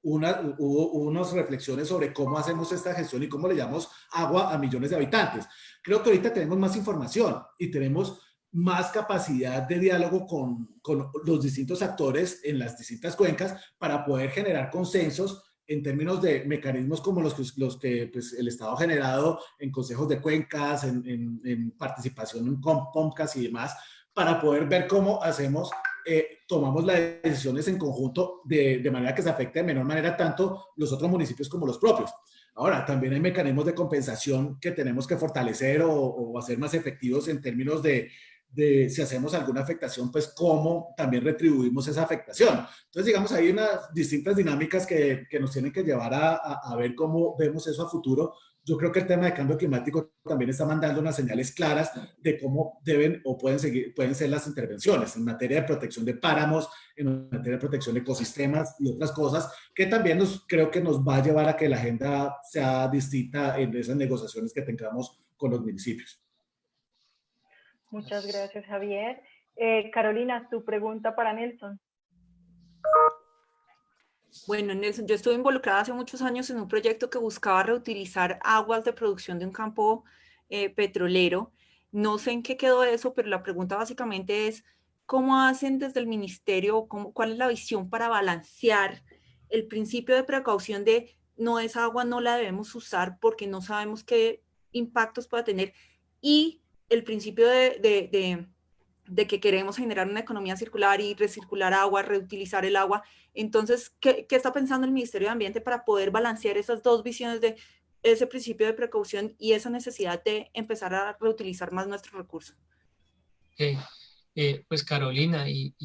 hubo unas reflexiones sobre cómo hacemos esta gestión y cómo le llamamos agua a millones de habitantes. Creo que ahorita tenemos más información y tenemos más capacidad de diálogo con los distintos actores en las distintas cuencas para poder generar consensos en términos de mecanismos como los que pues, el Estado ha generado en consejos de cuencas, en participación en POMCAS y demás, para poder ver cómo hacemos, tomamos las decisiones en conjunto de manera que se afecte de menor manera tanto los otros municipios como los propios. Ahora, también hay mecanismos de compensación que tenemos que fortalecer o hacer más efectivos en términos de si hacemos alguna afectación, pues cómo también retribuimos esa afectación. Entonces, digamos, hay unas distintas dinámicas que nos tienen que llevar a ver cómo vemos eso a futuro. Yo creo que el tema de cambio climático también está mandando unas señales claras de cómo deben o pueden ser las intervenciones en materia de protección de páramos, en materia de protección de ecosistemas y otras cosas que también creo que nos va a llevar a que la agenda sea distinta en esas negociaciones que tengamos con los municipios. Muchas gracias, Javier. Carolina, tu pregunta para Nelson. Bueno, Nelson, yo estuve involucrada hace muchos años en un proyecto que buscaba reutilizar aguas de producción de un campo petrolero. No sé en qué quedó eso, pero la pregunta básicamente es, ¿cómo hacen desde el ministerio, cuál es la visión para balancear el principio de precaución de no, esa agua no la debemos usar porque no sabemos qué impactos pueda tener, y el principio de que queremos generar una economía circular y recircular agua, reutilizar el agua? Entonces, ¿qué está pensando el Ministerio de Ambiente para poder balancear esas dos visiones de ese principio de precaución y esa necesidad de empezar a reutilizar más nuestros recursos? Pues Carolina y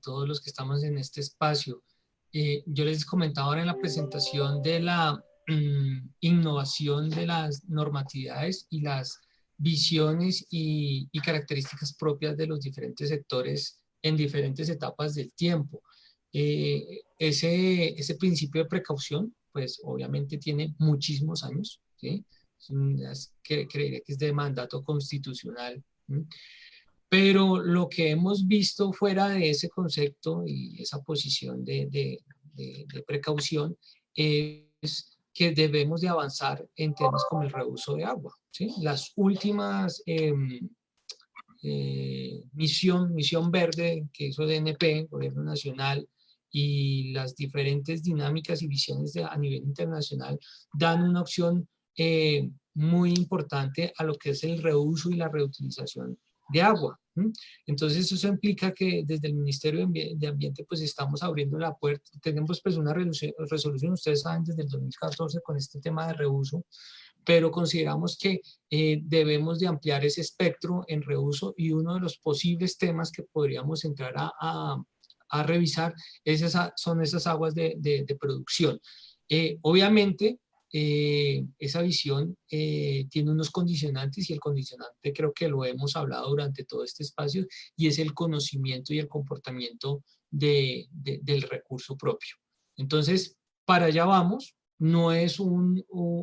todos los que estamos en este espacio, yo les comentaba ahora en la presentación de la innovación de las normatividades y las visiones y características propias de los diferentes sectores en diferentes etapas del tiempo. Ese principio de precaución, pues obviamente tiene muchísimos años, ¿sí? Creería que es de mandato constitucional, ¿sí? Pero lo que hemos visto fuera de ese concepto y esa posición de precaución es que debemos de avanzar en temas como el reuso de agua, ¿sí? Las últimas misión verde que hizo DNP, Gobierno Nacional, y las diferentes dinámicas y visiones a nivel internacional dan una opción muy importante a lo que es el reuso y la reutilización de agua. Entonces eso implica que desde el Ministerio de Ambiente pues estamos abriendo la puerta. Tenemos pues una resolución, ustedes saben, desde el 2014 con este tema de reuso, pero consideramos que debemos de ampliar ese espectro en reuso, y uno de los posibles temas que podríamos entrar a revisar son esas aguas de producción. Obviamente, esa visión tiene unos condicionantes, y el condicionante creo que lo hemos hablado durante todo este espacio, y es el conocimiento y el comportamiento del recurso propio. Entonces, para allá vamos. No es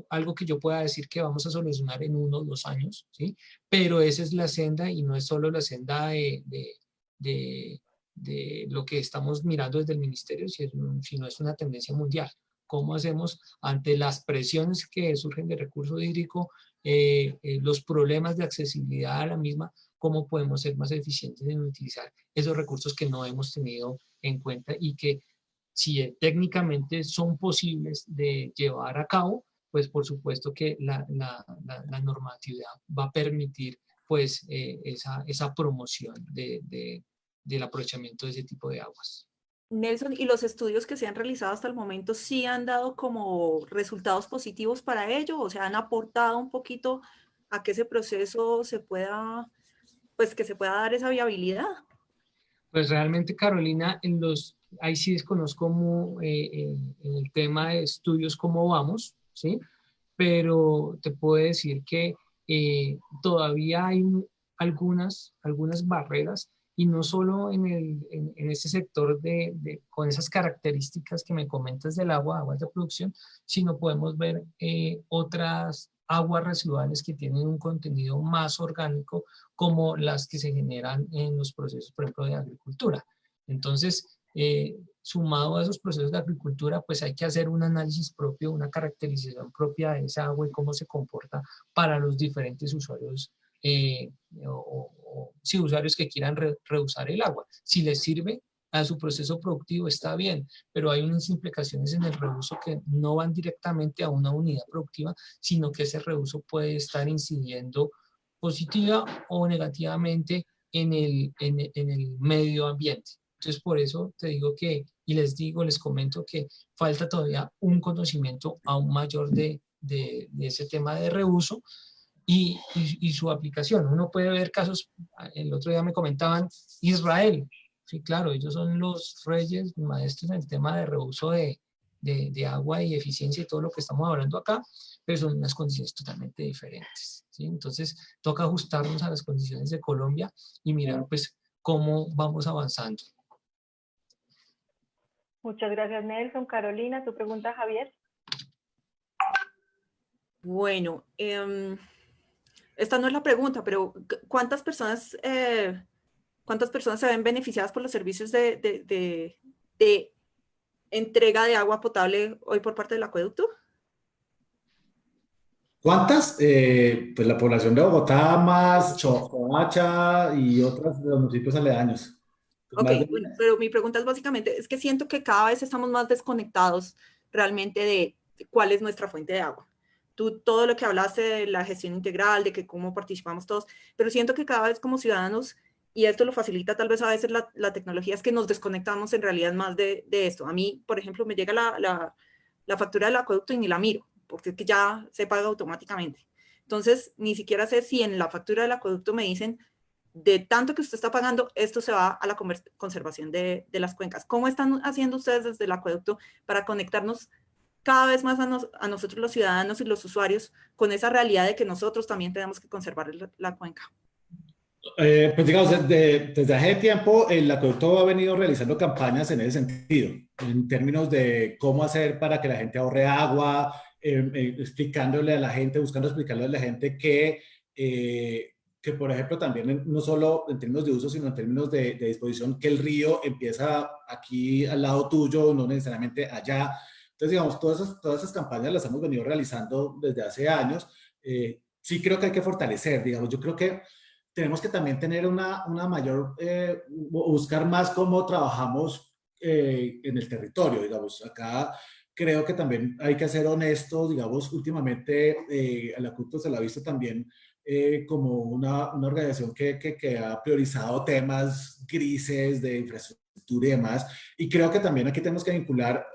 algo que yo pueda decir que vamos a solucionar en 1 o 2 años, ¿sí? Pero esa es la senda, y no es solo la senda de lo que estamos mirando desde el ministerio, sino es una tendencia mundial. ¿Cómo hacemos ante las presiones que surgen del recurso hídrico, los problemas de accesibilidad a la misma? ¿Cómo podemos ser más eficientes en utilizar esos recursos que no hemos tenido en cuenta y que, si técnicamente son posibles de llevar a cabo, pues por supuesto que la normatividad va a permitir pues esa promoción del aprovechamiento de ese tipo de aguas. Nelson, ¿y los estudios que se han realizado hasta el momento sí han dado como resultados positivos para ello? O sea, ¿han aportado un poquito a que ese proceso se pueda, pues que se pueda dar esa viabilidad? Pues realmente, Carolina, ahí sí desconozco en el tema de estudios cómo vamos, ¿sí? Pero te puedo decir que todavía hay algunas barreras, y no solo en ese sector con esas características que me comentas del agua, aguas de producción, sino podemos ver otras aguas residuales que tienen un contenido más orgánico, como las que se generan en los procesos, por ejemplo, de agricultura. Entonces, sumado a esos procesos de agricultura, pues hay que hacer un análisis propio, una caracterización propia de esa agua y cómo se comporta para los diferentes usuarios, sí, usuarios que quieran reusar el agua. Si les sirve a su proceso productivo, está bien, pero hay unas implicaciones en el reuso que no van directamente a una unidad productiva, sino que ese reuso puede estar incidiendo positiva o negativamente en el medio ambiente. Entonces, por eso te digo y les comento que falta todavía un conocimiento aún mayor de ese tema de reuso y su aplicación. Uno puede ver casos, el otro día me comentaban, Israel, sí, claro, ellos son los reyes, maestros en el tema de reuso de agua y eficiencia y todo lo que estamos hablando acá, pero son unas condiciones totalmente diferentes, ¿sí? Entonces, toca ajustarnos a las condiciones de Colombia y mirar, pues, cómo vamos avanzando. Muchas gracias, Nelson. Carolina, ¿tu pregunta, Javier? Bueno, esta no es la pregunta, pero ¿cuántas personas se ven beneficiadas por los servicios de entrega de agua potable hoy por parte del acueducto? ¿Cuántas? Pues la población de Bogotá más Chocoacha y otras de los municipios aledaños. Ok, bueno, pero mi pregunta es básicamente, es que siento que cada vez estamos más desconectados realmente de cuál es nuestra fuente de agua. Tú todo lo que hablaste de la gestión integral, de que cómo participamos todos, pero siento que cada vez como ciudadanos, y esto lo facilita tal vez a veces la tecnología, es que nos desconectamos en realidad más de esto. A mí, por ejemplo, me llega la factura del acueducto y ni la miro, porque es que ya se paga automáticamente. Entonces, ni siquiera sé si en la factura del acueducto me dicen, de tanto que usted está pagando, esto se va a la conservación de las cuencas. ¿Cómo están haciendo ustedes desde el acueducto para conectarnos cada vez más a nosotros los ciudadanos y los usuarios con esa realidad de que nosotros también tenemos que conservar la cuenca? Pues digamos, desde hace tiempo el acueducto ha venido realizando campañas en ese sentido, en términos de cómo hacer para que la gente ahorre agua, explicándole a la gente, buscando explicarle a la gente que, por ejemplo, también no solo en términos de uso, sino en términos de disposición, que el río empieza aquí al lado tuyo, no necesariamente allá. Entonces, digamos, todas esas campañas las hemos venido realizando desde hace años. Sí creo que hay que fortalecer, digamos, yo creo que tenemos que también tener una mayor, buscar más cómo trabajamos en el territorio, digamos. Acá creo que también hay que ser honestos, digamos, últimamente el acueducto se lo ha visto también como una organización que ha priorizado temas grises de infraestructura y demás, y creo que también aquí tenemos que vincular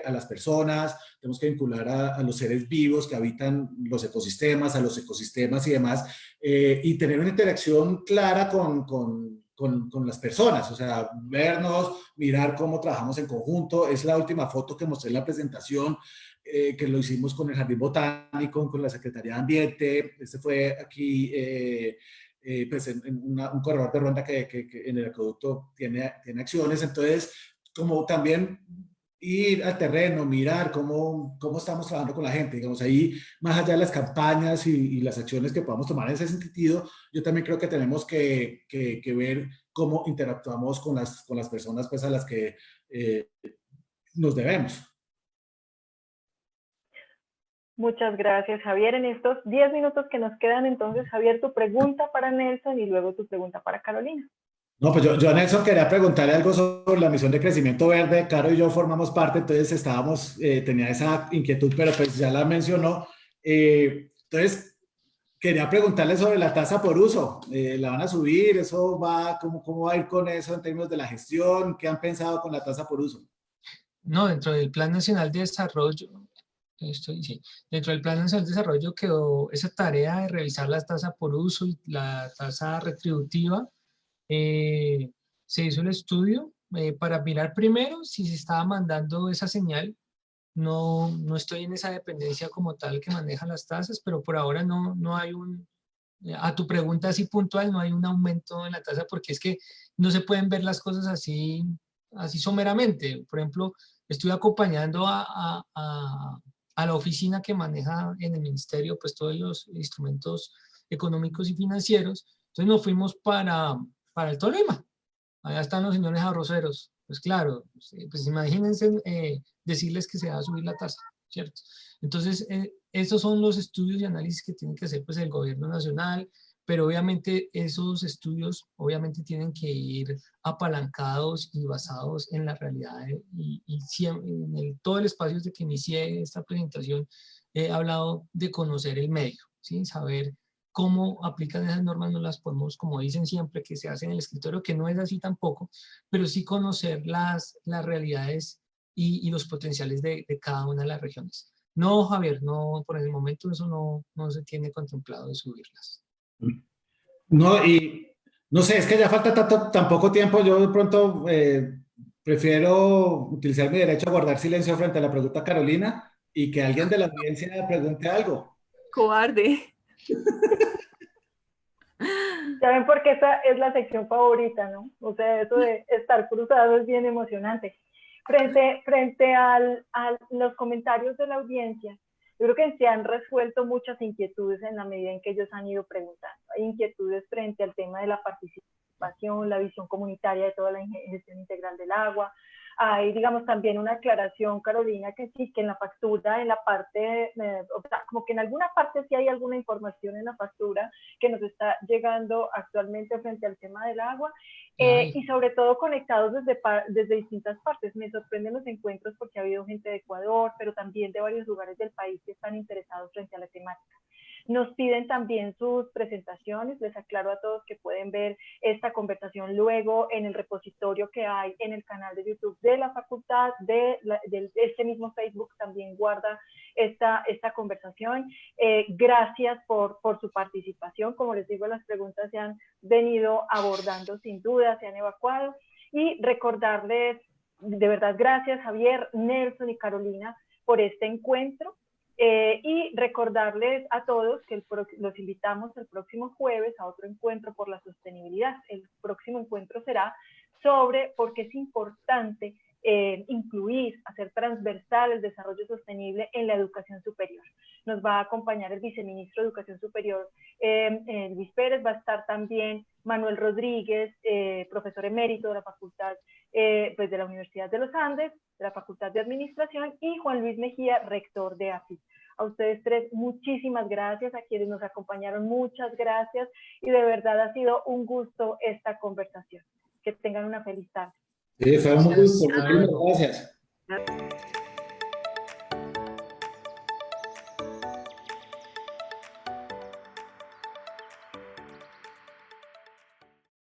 a las personas, tenemos que vincular a los seres vivos que habitan los ecosistemas, a los ecosistemas y demás, y tener una interacción clara con las personas, o sea, vernos, mirar cómo trabajamos en conjunto. Es la última foto que mostré en la presentación, que lo hicimos con el Jardín Botánico, con la Secretaría de Ambiente. Este fue aquí, pues en un corredor de ronda que en el acueducto tiene acciones. Entonces, como también ir al terreno, mirar cómo estamos trabajando con la gente, digamos, ahí, más allá de las campañas y las acciones que podamos tomar en ese sentido, yo también creo que tenemos que ver cómo interactuamos con las personas, pues, a las que nos debemos. Muchas gracias, Javier. En estos 10 minutos que nos quedan, entonces, Javier, tu pregunta para Nelson y luego tu pregunta para Carolina. No, pues yo a Nelson quería preguntarle algo sobre la misión de crecimiento verde. Caro y yo formamos parte, entonces tenía esa inquietud, pero pues ya la mencionó. Entonces, quería preguntarle sobre la tasa por uso. ¿La van a subir? ¿Eso va, cómo va a ir con eso en términos de la gestión? ¿Qué han pensado con la tasa por uso? No, dentro del Plan Nacional de Desarrollo, sí, dentro del Plan Nacional de Desarrollo quedó esa tarea de revisar la tasa por uso y la tasa retributiva. Se hizo el estudio para mirar primero si se estaba mandando esa señal. No estoy en esa dependencia como tal que maneja las tasas, pero por ahora no hay a tu pregunta así puntual, no hay un aumento en la tasa porque es que no se pueden ver las cosas así someramente. Por ejemplo, estoy acompañando a la oficina que maneja en el ministerio pues todos los instrumentos económicos y financieros. Entonces nos fuimos para el Tolima. Allá están los señores arroceros. Pues claro, pues imagínense decirles que se va a subir la tasa, ¿cierto? Entonces, estos son los estudios y análisis que tiene que hacer pues, el gobierno nacional, pero obviamente esos estudios obviamente tienen que ir apalancados y basados en la realidad y siempre, todo el espacio desde que inicié esta presentación he hablado de conocer el medio, ¿sí? Saber cómo aplican esas normas no las podemos, como dicen siempre, que se hace en el escritorio, que no es así tampoco, pero sí conocer las realidades y los potenciales de cada una de las regiones. No, Javier, no, por el momento eso no se tiene contemplado de subirlas. No, y no sé, es que ya falta tan poco tiempo, yo de pronto prefiero utilizar mi derecho a guardar silencio frente a la pregunta Carolina y que alguien de la audiencia pregunte algo. Cobarde. Ya ven por qué esa es la sección favorita, ¿no? O sea, eso de estar cruzado es bien emocionante. Frente a los comentarios de la audiencia, yo creo que se han resuelto muchas inquietudes en la medida en que ellos han ido preguntando. Hay inquietudes frente al tema de la participación, la visión comunitaria de toda la gestión integral del agua. Hay, digamos, también una aclaración, Carolina, que sí, que en la factura, en la parte, o sea, como que en alguna parte sí hay alguna información en la factura que nos está llegando actualmente frente al tema del agua, y sobre todo conectados desde distintas partes. Me sorprenden los encuentros porque ha habido gente de Ecuador, pero también de varios lugares del país que están interesados frente a la temática. Nos piden también sus presentaciones. Les aclaro a todos que pueden ver esta conversación luego en el repositorio que hay en el canal de YouTube de la facultad, de este mismo Facebook también guarda esta conversación. Gracias por su participación. Como les digo, las preguntas se han venido abordando sin duda, se han evacuado. Y recordarles, de verdad, gracias Javier, Nelson y Carolina por este encuentro. Y recordarles a todos que los invitamos el próximo jueves a otro encuentro por la sostenibilidad. El próximo encuentro será sobre por qué es importante incluir, hacer transversal el desarrollo sostenible en la educación superior. Nos va a acompañar el viceministro de Educación Superior, Luis Pérez, va a estar también Manuel Rodríguez, profesor emérito de la Facultad pues de la Universidad de los Andes, de la Facultad de Administración, y Juan Luis Mejía, rector de AFIT. A ustedes tres, muchísimas gracias. A quienes nos acompañaron, muchas gracias. Y de verdad ha sido un gusto esta conversación. Que tengan una feliz tarde. Sí, fue un gusto. Muchísimas gracias.